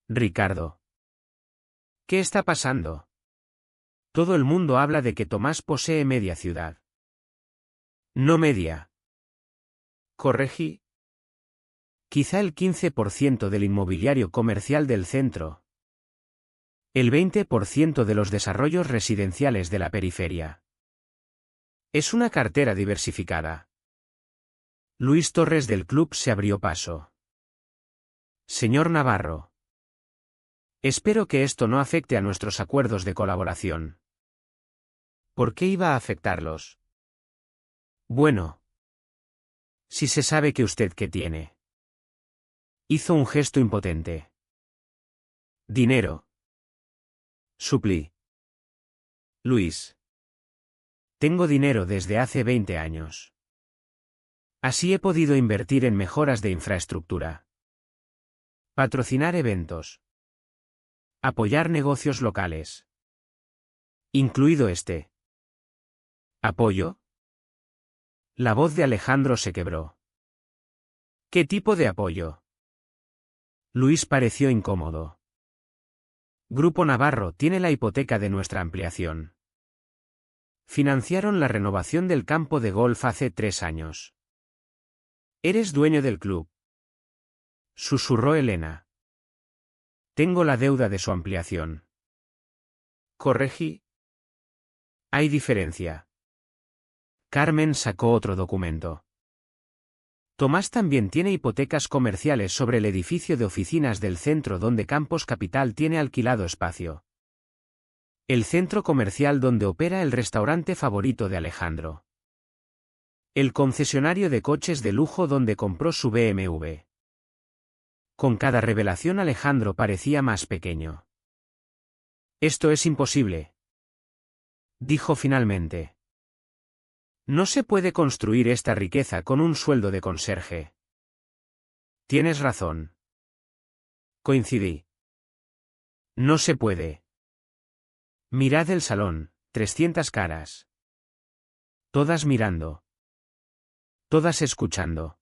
Ricardo. ¿Qué está pasando? Todo el mundo habla de que Tomás posee media ciudad. No media. Corregí. Quizá el 15% del inmobiliario comercial del centro. El 20% de los desarrollos residenciales de la periferia. Es una cartera diversificada. Luis Torres del club se abrió paso. Señor Navarro. Espero que esto no afecte a nuestros acuerdos de colaboración. ¿Por qué iba a afectarlos? Bueno. Si se sabe que usted qué tiene. Hizo un gesto impotente. Dinero. Suplí. Luis. Tengo dinero desde hace 20 años. Así he podido invertir en mejoras de infraestructura. Patrocinar eventos. Apoyar negocios locales. Incluido este. ¿Apoyo? La voz de Alejandro se quebró. ¿Qué tipo de apoyo? Luis pareció incómodo. Grupo Navarro tiene la hipoteca de nuestra ampliación. Financiaron la renovación del campo de golf hace 3 años. ¿Eres dueño del club? Susurró Elena. Tengo la deuda de su ampliación.
Corregí.
Hay diferencia. Carmen sacó otro documento. Tomás también tiene hipotecas comerciales sobre el edificio de oficinas del centro donde Campos Capital tiene alquilado espacio. El centro comercial donde opera el restaurante favorito de Alejandro. El concesionario de coches de lujo donde compró su BMW. Con cada revelación Alejandro parecía más pequeño. Esto es imposible, dijo finalmente. No se puede construir esta riqueza con un sueldo de conserje. Tienes razón. Coincidí. No se puede. Mirad el salón, 300 caras. Todas mirando. Todas escuchando.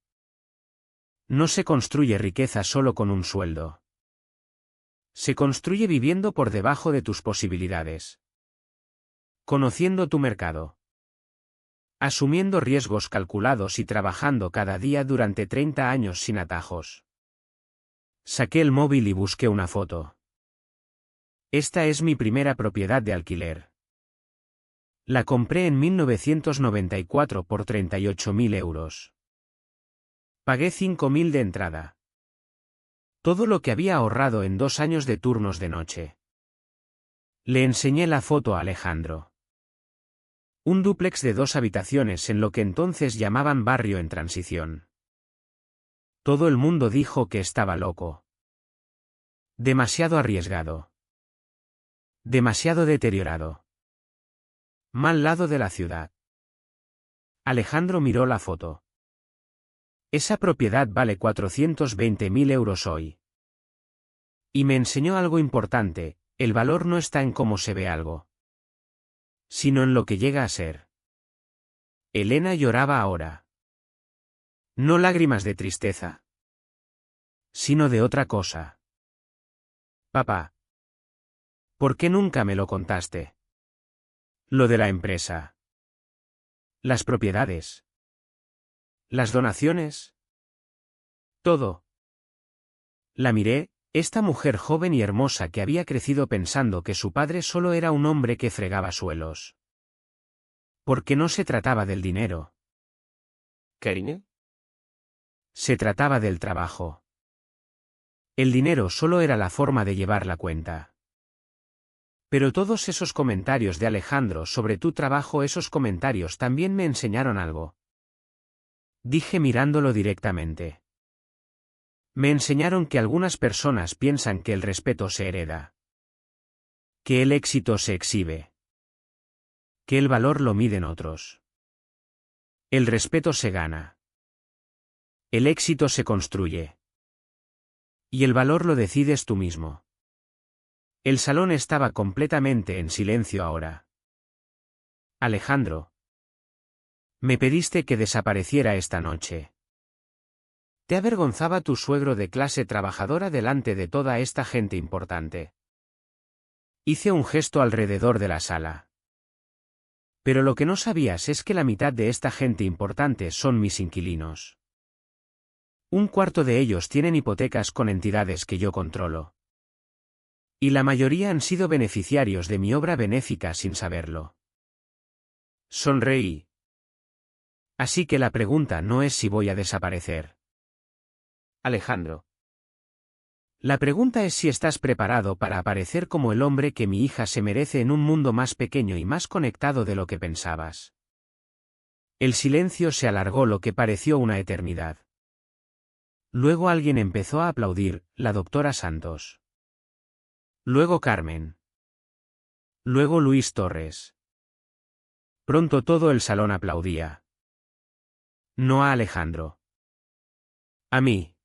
No se construye riqueza solo con un sueldo. Se construye viviendo por debajo de tus posibilidades. Conociendo tu mercado. Asumiendo riesgos calculados y trabajando cada día durante 30 años sin atajos. Saqué el móvil y busqué una foto. Esta es mi primera propiedad de alquiler. La compré en 1994 por 38.000 euros. Pagué 5.000 de entrada. Todo lo que había ahorrado en 2 años de turnos de noche. Le enseñé la foto a Alejandro. Un dúplex de 2 habitaciones en lo que entonces llamaban barrio en transición. Todo el mundo dijo que estaba loco. Demasiado arriesgado. Demasiado deteriorado. Mal lado de la ciudad. Alejandro miró la foto. Esa propiedad vale 420.000 euros hoy. Y me enseñó algo importante, el valor no está en cómo se ve algo, sino en lo que llega a ser. Elena lloraba ahora. No lágrimas de tristeza, sino de otra cosa. Papá. ¿Por qué nunca me lo contaste? Lo de la empresa. Las propiedades. Las donaciones. Todo. La miré, esta mujer joven y hermosa que había crecido pensando que su padre solo era un hombre que fregaba suelos. Porque no se trataba del dinero.
¿Karine?
Se trataba del trabajo. El dinero solo era la forma de llevar la cuenta. Pero todos esos comentarios de Alejandro sobre tu trabajo, esos comentarios también me enseñaron algo. Dije mirándolo directamente. Me enseñaron que algunas personas piensan que el respeto se hereda. Que el éxito se exhibe. Que el valor lo miden otros. El respeto se gana. El éxito se construye. Y el valor lo decides tú mismo. El salón estaba completamente en silencio ahora. Alejandro. Me pediste que desapareciera esta noche. ¿Te avergonzaba tu suegro de clase trabajadora delante de toda esta gente importante? Hice un gesto alrededor de la sala. Pero lo que no sabías es que la mitad de esta gente importante son mis inquilinos. Un cuarto de ellos tienen hipotecas con entidades que yo controlo. Y la mayoría han sido beneficiarios de mi obra benéfica sin saberlo. Sonreí. Así que la pregunta no es si voy a desaparecer.
Alejandro.
La pregunta es si estás preparado para aparecer como el hombre que mi hija se merece en un mundo más pequeño y más conectado de lo que pensabas. El silencio se alargó lo que pareció una eternidad. Luego alguien empezó a aplaudir, la doctora Santos. Luego Carmen. Luego Luis Torres. Pronto todo el salón aplaudía. No a Alejandro. A mí.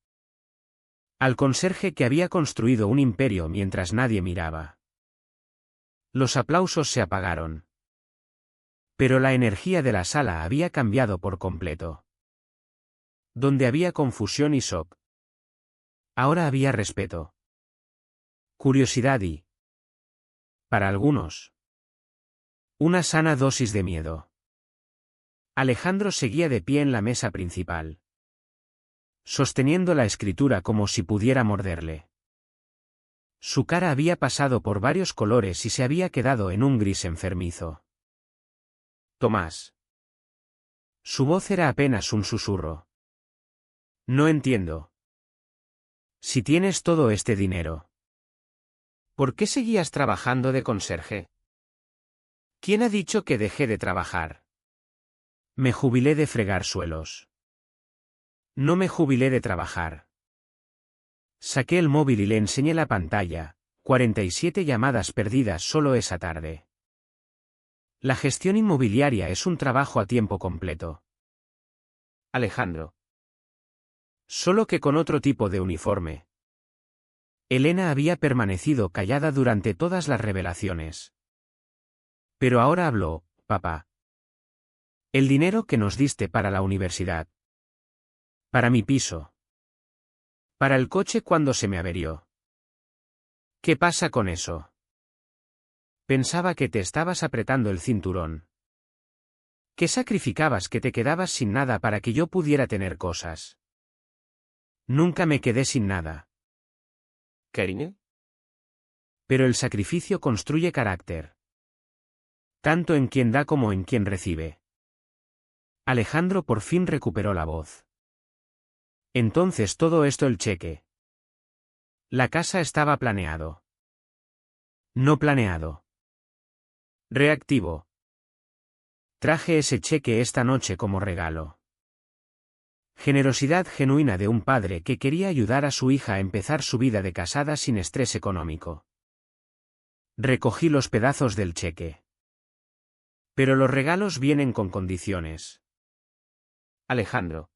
Al conserje que había construido un imperio mientras nadie miraba. Los aplausos se apagaron. Pero la energía de la sala había cambiado por completo. Donde había confusión y shock, ahora había respeto. Curiosidad y, para algunos, una sana dosis de miedo. Alejandro seguía de pie en la mesa principal, sosteniendo la escritura como si pudiera morderle. Su cara había pasado por varios colores y se había quedado en un gris enfermizo.
Tomás.
Su voz era apenas un susurro. No entiendo. Si tienes todo este dinero,
¿Por qué seguías trabajando de conserje?
¿quién ha dicho que dejé de trabajar? Me jubilé de fregar suelos. No me jubilé de trabajar. Saqué el móvil y le enseñé la pantalla, 47 llamadas perdidas solo esa tarde. La gestión inmobiliaria es un trabajo a tiempo completo.
Alejandro.
Solo que con otro tipo de uniforme. Elena había permanecido callada durante todas las revelaciones. Pero ahora habló, papá. El dinero que nos diste para la universidad. Para mi piso. Para el coche cuando se me averió. ¿Qué pasa con eso? Pensaba que te estabas apretando el cinturón. ¿Qué sacrificabas que te quedabas sin nada para que yo pudiera tener cosas? Nunca me quedé sin nada.
¿Karine?
Pero el sacrificio construye carácter. Tanto en quien da como en quien recibe. Alejandro por fin recuperó la voz. Entonces todo esto el cheque. La casa estaba planeado. No planeado. Reactivo. Traje ese cheque esta noche como regalo. Generosidad genuina de un padre que quería ayudar a su hija a empezar su vida de casada sin estrés económico. Recogí los pedazos del cheque. Pero los regalos vienen con condiciones.
Alejandro.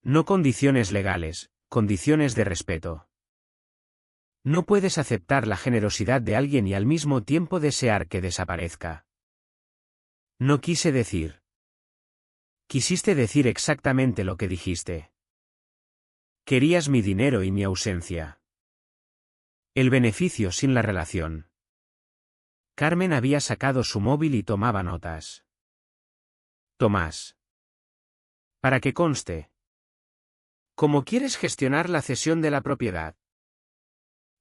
No condiciones legales, condiciones de respeto. No puedes aceptar la generosidad de alguien y al mismo tiempo desear que desaparezca. No quise decir. Quisiste decir exactamente lo que dijiste. Querías mi dinero y mi ausencia. El beneficio sin la relación. Carmen había sacado su móvil y tomaba notas. Tomás. Para que conste. ¿Cómo quieres gestionar la cesión de la propiedad?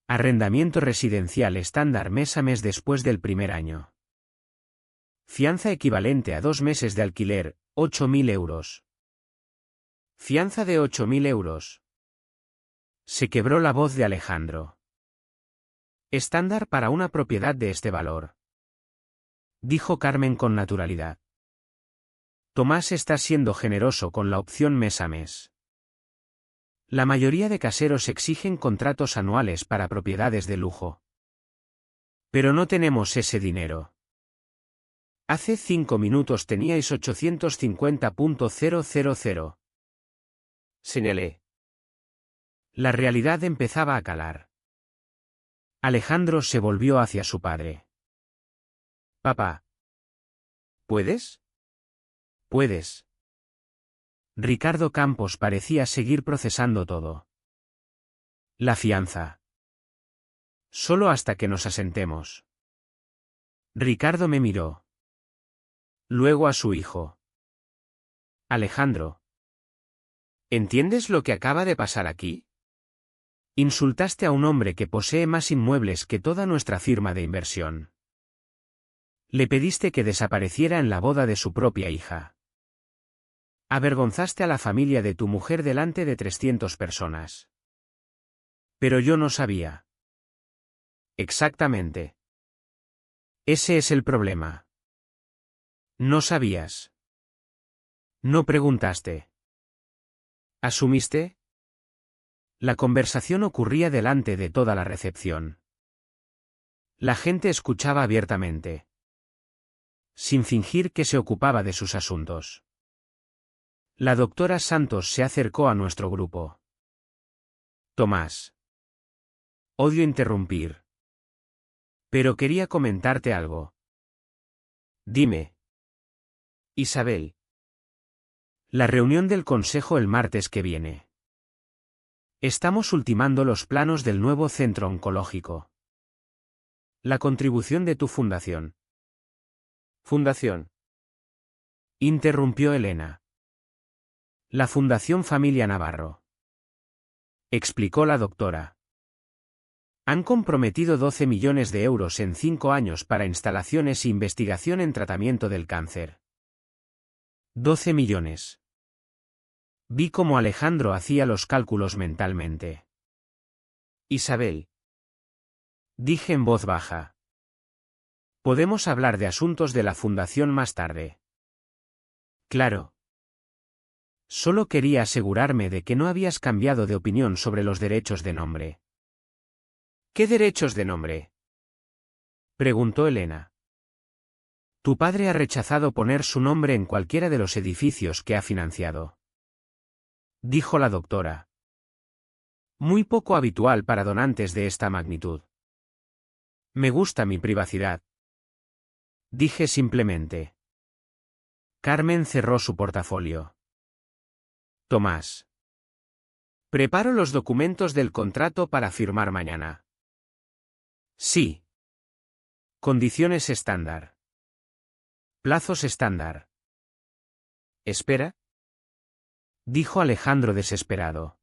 Arrendamiento residencial estándar mes a mes después del primer año. Fianza equivalente a 2 meses de alquiler, 8.000 euros. Fianza de 8.000 euros. Se quebró la voz de Alejandro. Estándar para una propiedad de este valor. Dijo Carmen con naturalidad. Tomás está siendo generoso con la opción mes a mes. La mayoría de caseros exigen contratos anuales para propiedades de lujo. Pero no tenemos ese dinero. Hace 5 minutos teníais 850.000.
Señalé.
La realidad empezaba a calar. Alejandro se volvió hacia su padre. Papá.
¿Puedes?
Puedes. Ricardo Campos parecía seguir procesando todo. La fianza. Solo hasta que nos asentemos. Ricardo me miró. Luego a su hijo. Alejandro.
¿Entiendes lo que acaba de pasar aquí?
Insultaste a un hombre que posee más inmuebles que toda nuestra firma de inversión. Le pediste que desapareciera en la boda de su propia hija. Avergonzaste a la familia de tu mujer delante de 300 personas. Pero yo no sabía. Exactamente. Ese es el problema. No sabías. No preguntaste. ¿Asumiste? La conversación ocurría delante de toda la recepción. La gente escuchaba abiertamente. Sin fingir que se ocupaba de sus asuntos. La doctora Santos se acercó a nuestro grupo. Tomás. Odio interrumpir. Pero quería comentarte algo.
Dime. Isabel.
La reunión del consejo el martes que viene. Estamos ultimando los planos del nuevo centro oncológico. La contribución de tu fundación.
Fundación.
Interrumpió Elena. La Fundación Familia Navarro. Explicó la doctora. Han comprometido 12 millones de euros en 5 años para instalaciones e investigación en tratamiento del cáncer. 12 millones. Vi cómo Alejandro hacía los cálculos mentalmente.
Isabel.
Dije en voz baja. Podemos hablar de asuntos de la fundación más tarde.
Claro.
Solo quería asegurarme de que no habías cambiado de opinión sobre los derechos de nombre.
¿Qué derechos de nombre?
Preguntó Elena. Tu padre ha rechazado poner su nombre en cualquiera de los edificios que ha financiado. Dijo la doctora. Muy poco habitual para donantes de esta magnitud. Me gusta mi privacidad. Dije simplemente. Carmen cerró su portafolio. Tomás.
Preparo los documentos del contrato para firmar mañana.
Sí. Condiciones estándar. Plazos estándar.
¿Espera?
Dijo Alejandro desesperado.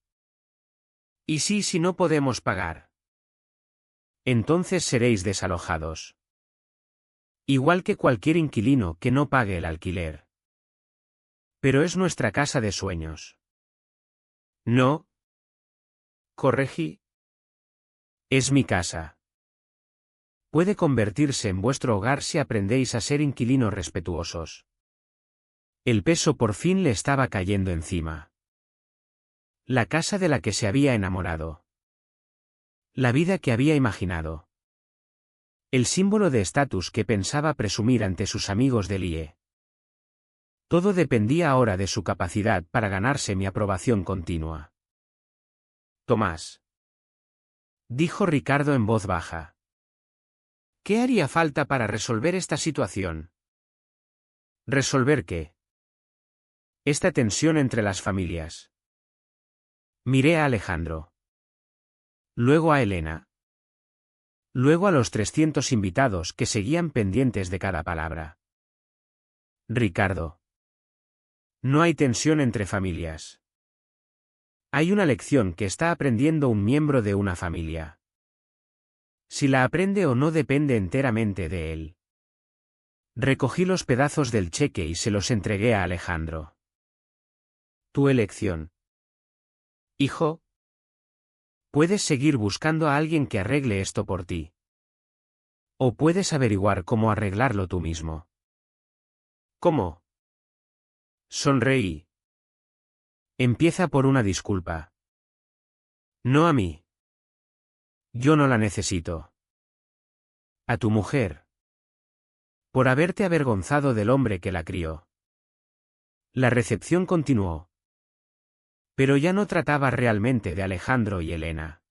¿Y si no podemos pagar?
Entonces seréis desalojados. Igual que cualquier inquilino que no pague el alquiler. Pero es nuestra casa de sueños.
No. Corregí.
Es mi casa. Puede convertirse en vuestro hogar si aprendéis a ser inquilinos respetuosos. El peso por fin le estaba cayendo encima. La casa de la que se había enamorado. La vida que había imaginado. El símbolo de estatus que pensaba presumir ante sus amigos del IE. Todo dependía ahora de su capacidad para ganarse mi aprobación continua.
Tomás.
Dijo Ricardo en voz baja.
¿Qué haría falta para resolver esta situación?
¿Resolver qué? Esta tensión entre las familias. Miré a Alejandro. Luego a Elena. Luego a los 300 invitados que seguían pendientes de cada palabra. Ricardo. No hay tensión entre familias. Hay una lección que está aprendiendo un miembro de una familia. Si la aprende o no depende enteramente de él. Recogí los pedazos del cheque y se los entregué a Alejandro. Tu elección.
Hijo.
Puedes seguir buscando a alguien que arregle esto por ti. O puedes averiguar cómo arreglarlo tú mismo.
¿Cómo?
Sonreí. Empieza por una disculpa. No a mí. Yo no la necesito. A tu mujer. Por haberte avergonzado del hombre que la crió. La recepción continuó. Pero ya no trataba realmente de Alejandro y Elena.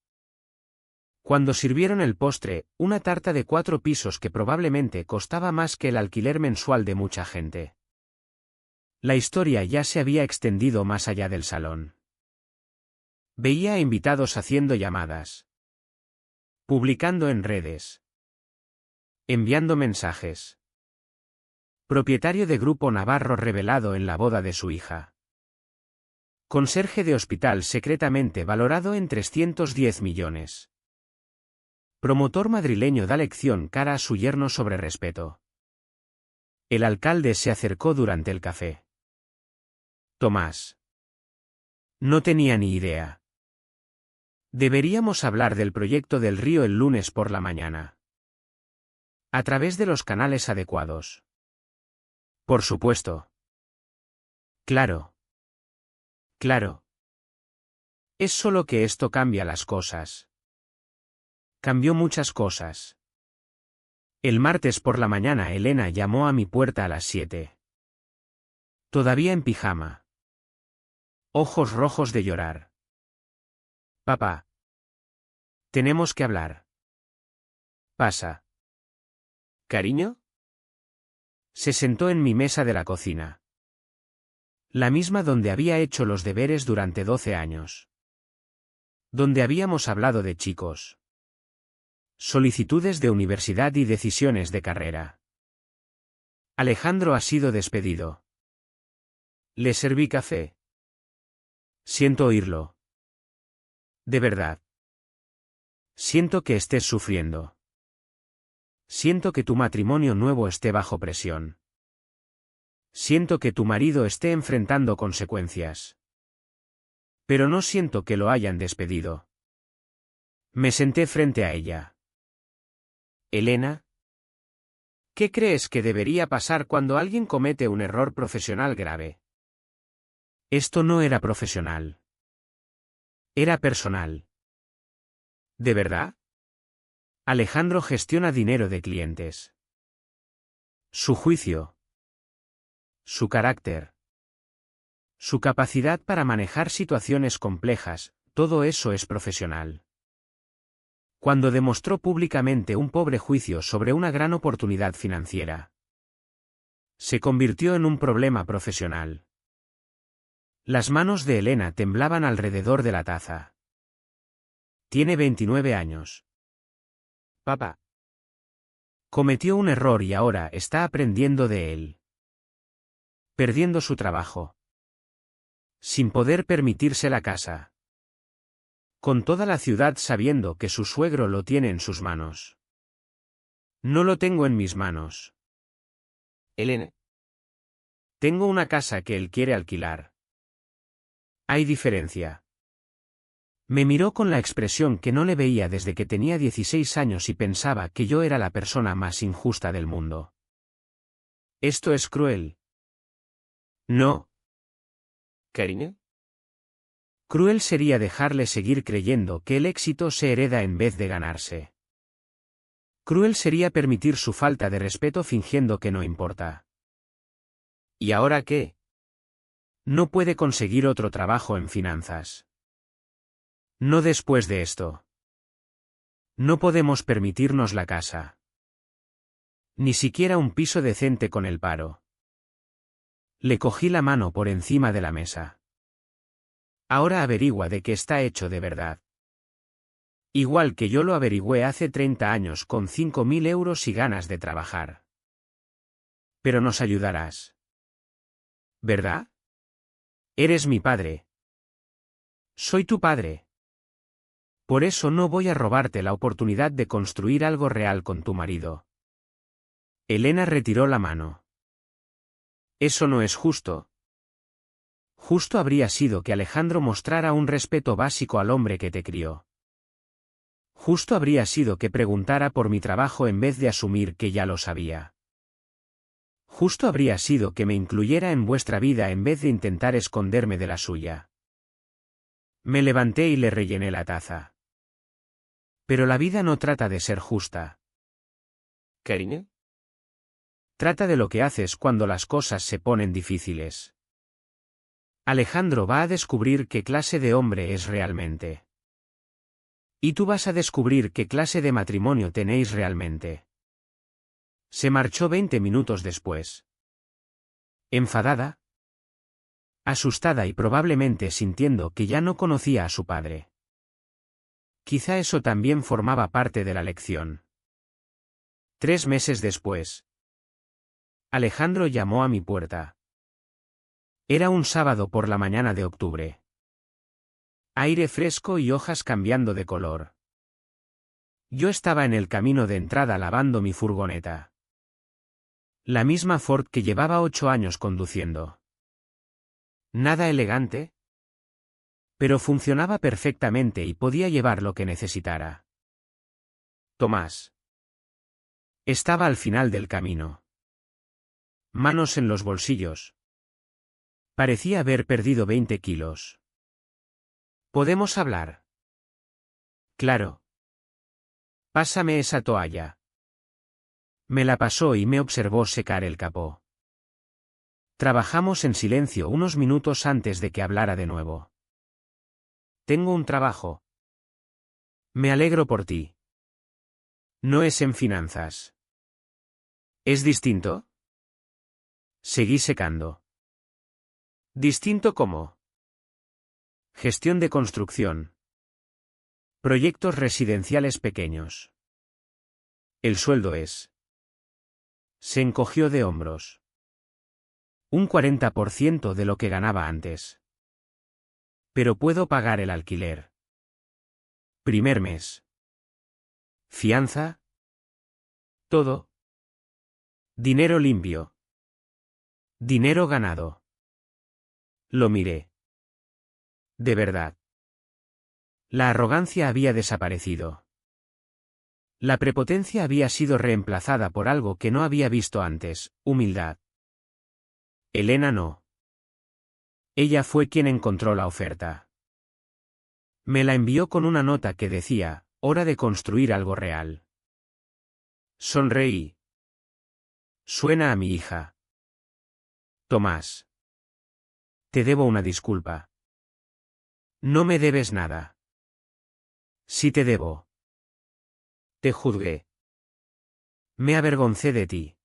Cuando sirvieron el postre, una tarta de 4 pisos que probablemente costaba más que el alquiler mensual de mucha gente. La historia ya se había extendido más allá del salón. Veía a invitados haciendo llamadas. Publicando en redes. Enviando mensajes. Propietario de Grupo Navarro revelado en la boda de su hija. Conserje de hospital secretamente valorado en 310 millones. Promotor madrileño da lección cara a su yerno sobre respeto. El alcalde se acercó durante el café. Tomás. No tenía ni idea. Deberíamos hablar del proyecto del río el lunes por la mañana. A través de los canales adecuados. Por supuesto. Claro. Claro. Es solo que esto cambia las cosas. Cambió muchas cosas. El martes por la mañana Elena llamó a mi puerta a las 7. Todavía en pijama. Ojos rojos de llorar. Papá. Tenemos que hablar. Pasa.
¿Cariño?
Se sentó en mi mesa de la cocina. La misma donde había hecho los deberes durante 12 años. Donde habíamos hablado de chicos. Solicitudes de universidad y decisiones de carrera. Alejandro ha sido despedido. Le serví café. Siento oírlo. De verdad. Siento que estés sufriendo. Siento que tu matrimonio nuevo esté bajo presión. Siento que tu marido esté enfrentando consecuencias. Pero no siento que lo hayan despedido. Me senté frente a ella. Elena, ¿qué crees que debería pasar cuando alguien comete un error profesional grave? Esto no era profesional. Era personal. ¿De verdad? Alejandro gestiona dinero de clientes. Su juicio. Su carácter. Su capacidad para manejar situaciones complejas, todo eso es profesional. Cuando demostró públicamente un pobre juicio sobre una gran oportunidad financiera, se convirtió en un problema profesional. Las manos de Elena temblaban alrededor de la taza. Tiene 29 años. Papá. Cometió un error y ahora está aprendiendo de él. Perdiendo su trabajo. Sin poder permitirse la casa. Con toda la ciudad sabiendo que su suegro lo tiene en sus manos. No lo tengo en mis manos. Elena. Tengo una casa que él quiere alquilar. Hay diferencia. Me miró con la expresión que no le veía desde que tenía 16 años y pensaba que yo era la persona más injusta del mundo. Esto es cruel. No. ¿Cariño? Cruel sería dejarle seguir creyendo que el éxito se hereda en vez de ganarse. Cruel sería permitir su falta de respeto fingiendo que no importa. ¿Y ahora qué? No puede conseguir otro trabajo en finanzas. No después de esto. No podemos permitirnos la casa. Ni siquiera un piso decente con el paro. Le cogí la mano por encima de la mesa. Ahora averigua de qué está hecho de verdad. Igual que yo lo averigüé hace 30 años con 5.000 euros y ganas de trabajar. Pero nos ayudarás. ¿Verdad? Eres mi padre. Soy tu padre. Por eso no voy a robarte la oportunidad de construir algo real con tu marido. Elena retiró la mano. Eso no es justo. Justo habría sido que Alejandro mostrara un respeto básico al hombre que te crió. Justo habría sido que preguntara por mi trabajo en vez de asumir que ya lo sabía. Justo habría sido que me incluyera en vuestra vida en vez de intentar esconderme de la suya. Me levanté y le rellené la taza. Pero la vida no trata de ser justa. ¿Cariño? Trata de lo que haces cuando las cosas se ponen difíciles. Alejandro va a descubrir qué clase de hombre es realmente. Y tú vas a descubrir qué clase de matrimonio tenéis realmente. Se marchó 20 minutos después. Enfadada. Asustada y probablemente sintiendo que ya no conocía a su padre. Quizá eso también formaba parte de la lección. 3 meses después. Alejandro llamó a mi puerta. Era un sábado por la mañana de octubre. Aire fresco y hojas cambiando de color. Yo estaba en el camino de entrada lavando mi furgoneta. La misma Ford que llevaba 8 años conduciendo. Nada elegante, pero funcionaba perfectamente y podía llevar lo que necesitara. Tomás. Estaba al final del camino. Manos en los bolsillos. Parecía haber perdido 20 kilos. ¿Podemos hablar? Claro. Pásame esa toalla. Me la pasó y me observó secar el capó. Trabajamos en silencio unos minutos antes de que hablara de nuevo. Tengo un trabajo. Me alegro por ti. No es en finanzas. ¿Es distinto? Seguí secando. ¿Distinto cómo? Gestión de construcción. Proyectos residenciales pequeños. El sueldo es. Se encogió de hombros. Un 40% de lo que ganaba antes. Pero puedo pagar el alquiler. Primer mes. ¿Fianza? ¿Todo? Dinero limpio. Dinero ganado. Lo miré. De verdad. La arrogancia había desaparecido. La prepotencia había sido reemplazada por algo que no había visto antes, humildad. Elena no. Ella fue quien encontró la oferta. Me la envió con una nota que decía, hora de construir algo real. Sonreí. Suena a mi hija. Tomás. Te debo una disculpa. No me debes nada. Sí te debo. Te juzgué. Me avergoncé de ti.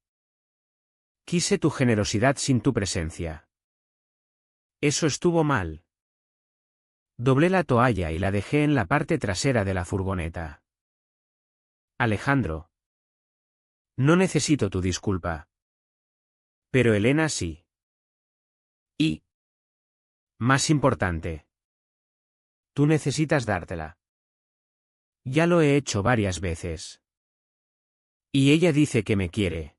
Quise tu generosidad sin tu presencia. Eso estuvo mal. Doblé la toalla y la dejé en la parte trasera de la furgoneta. Alejandro. No necesito tu disculpa. Pero Elena sí. Y, más importante, tú necesitas dártela. Ya lo he hecho varias veces. Y ella dice que me quiere.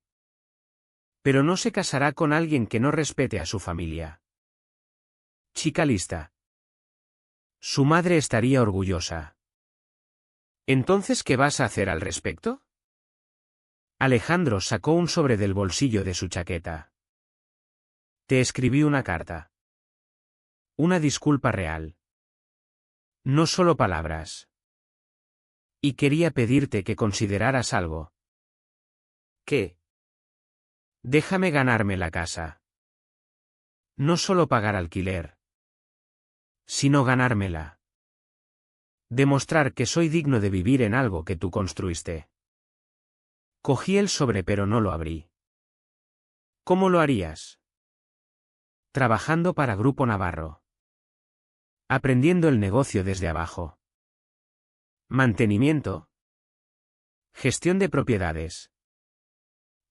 Pero no se casará con alguien que no respete a su familia. Chica lista. Su madre estaría orgullosa. ¿Entonces qué vas a hacer al respecto? Alejandro sacó un sobre del bolsillo de su chaqueta. Te escribí una carta. Una disculpa real. No solo palabras. Y quería pedirte que consideraras algo. ¿Qué? Déjame ganarme la casa. No solo pagar alquiler, sino ganármela. Demostrar que soy digno de vivir en algo que tú construiste. Cogí el sobre pero no lo abrí. ¿Cómo lo harías? Trabajando para Grupo Navarro. Aprendiendo el negocio desde abajo. Mantenimiento. Gestión de propiedades.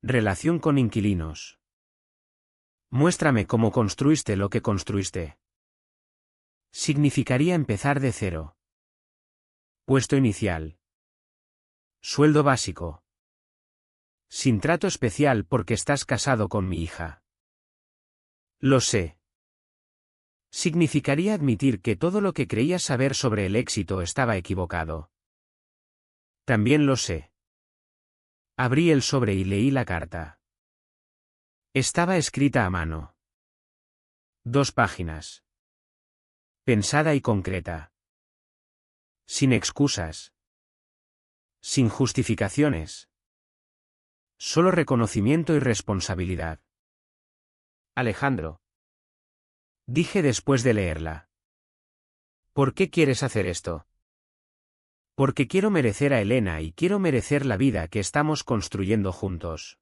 Relación con inquilinos. Muéstrame cómo construiste lo que construiste. Significaría empezar de cero. Puesto inicial. Sueldo básico. Sin trato especial porque estás casado con mi hija. Lo sé. Significaría admitir que todo lo que creías saber sobre el éxito estaba equivocado. También lo sé. Abrí el sobre y leí la carta. Estaba escrita a mano. 2 páginas. Pensada y concreta. Sin excusas. Sin justificaciones. Solo reconocimiento y responsabilidad. Alejandro. Dije después de leerla. ¿Por qué quieres hacer esto? Porque quiero merecer a Elena y quiero merecer la vida que estamos construyendo juntos.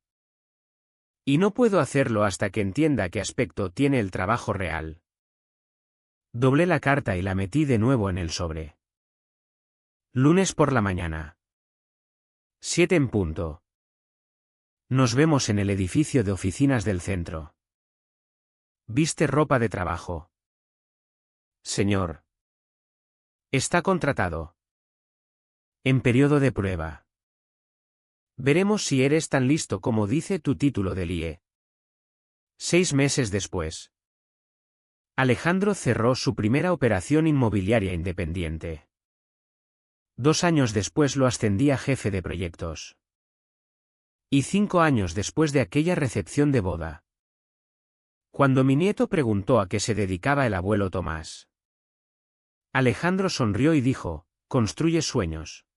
Y no puedo hacerlo hasta que entienda qué aspecto tiene el trabajo real. Doblé la carta y la metí de nuevo en el sobre. Lunes por la mañana. 7 en punto. Nos vemos en el edificio de oficinas del centro. ¿Viste ropa de trabajo? Señor. Está contratado. En periodo de prueba. Veremos si eres tan listo como dice tu título del IE. 6 meses después. Alejandro cerró su primera operación inmobiliaria independiente. 2 años después lo ascendí a jefe de proyectos. Y 5 años después de aquella recepción de boda. Cuando mi nieto preguntó a qué se dedicaba el abuelo Tomás. Alejandro sonrió y dijo, construye sueños.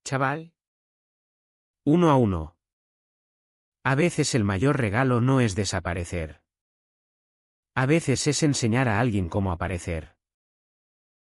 Chaval. 1 a 1. A veces el mayor regalo no es desaparecer. A veces es enseñar a alguien cómo aparecer.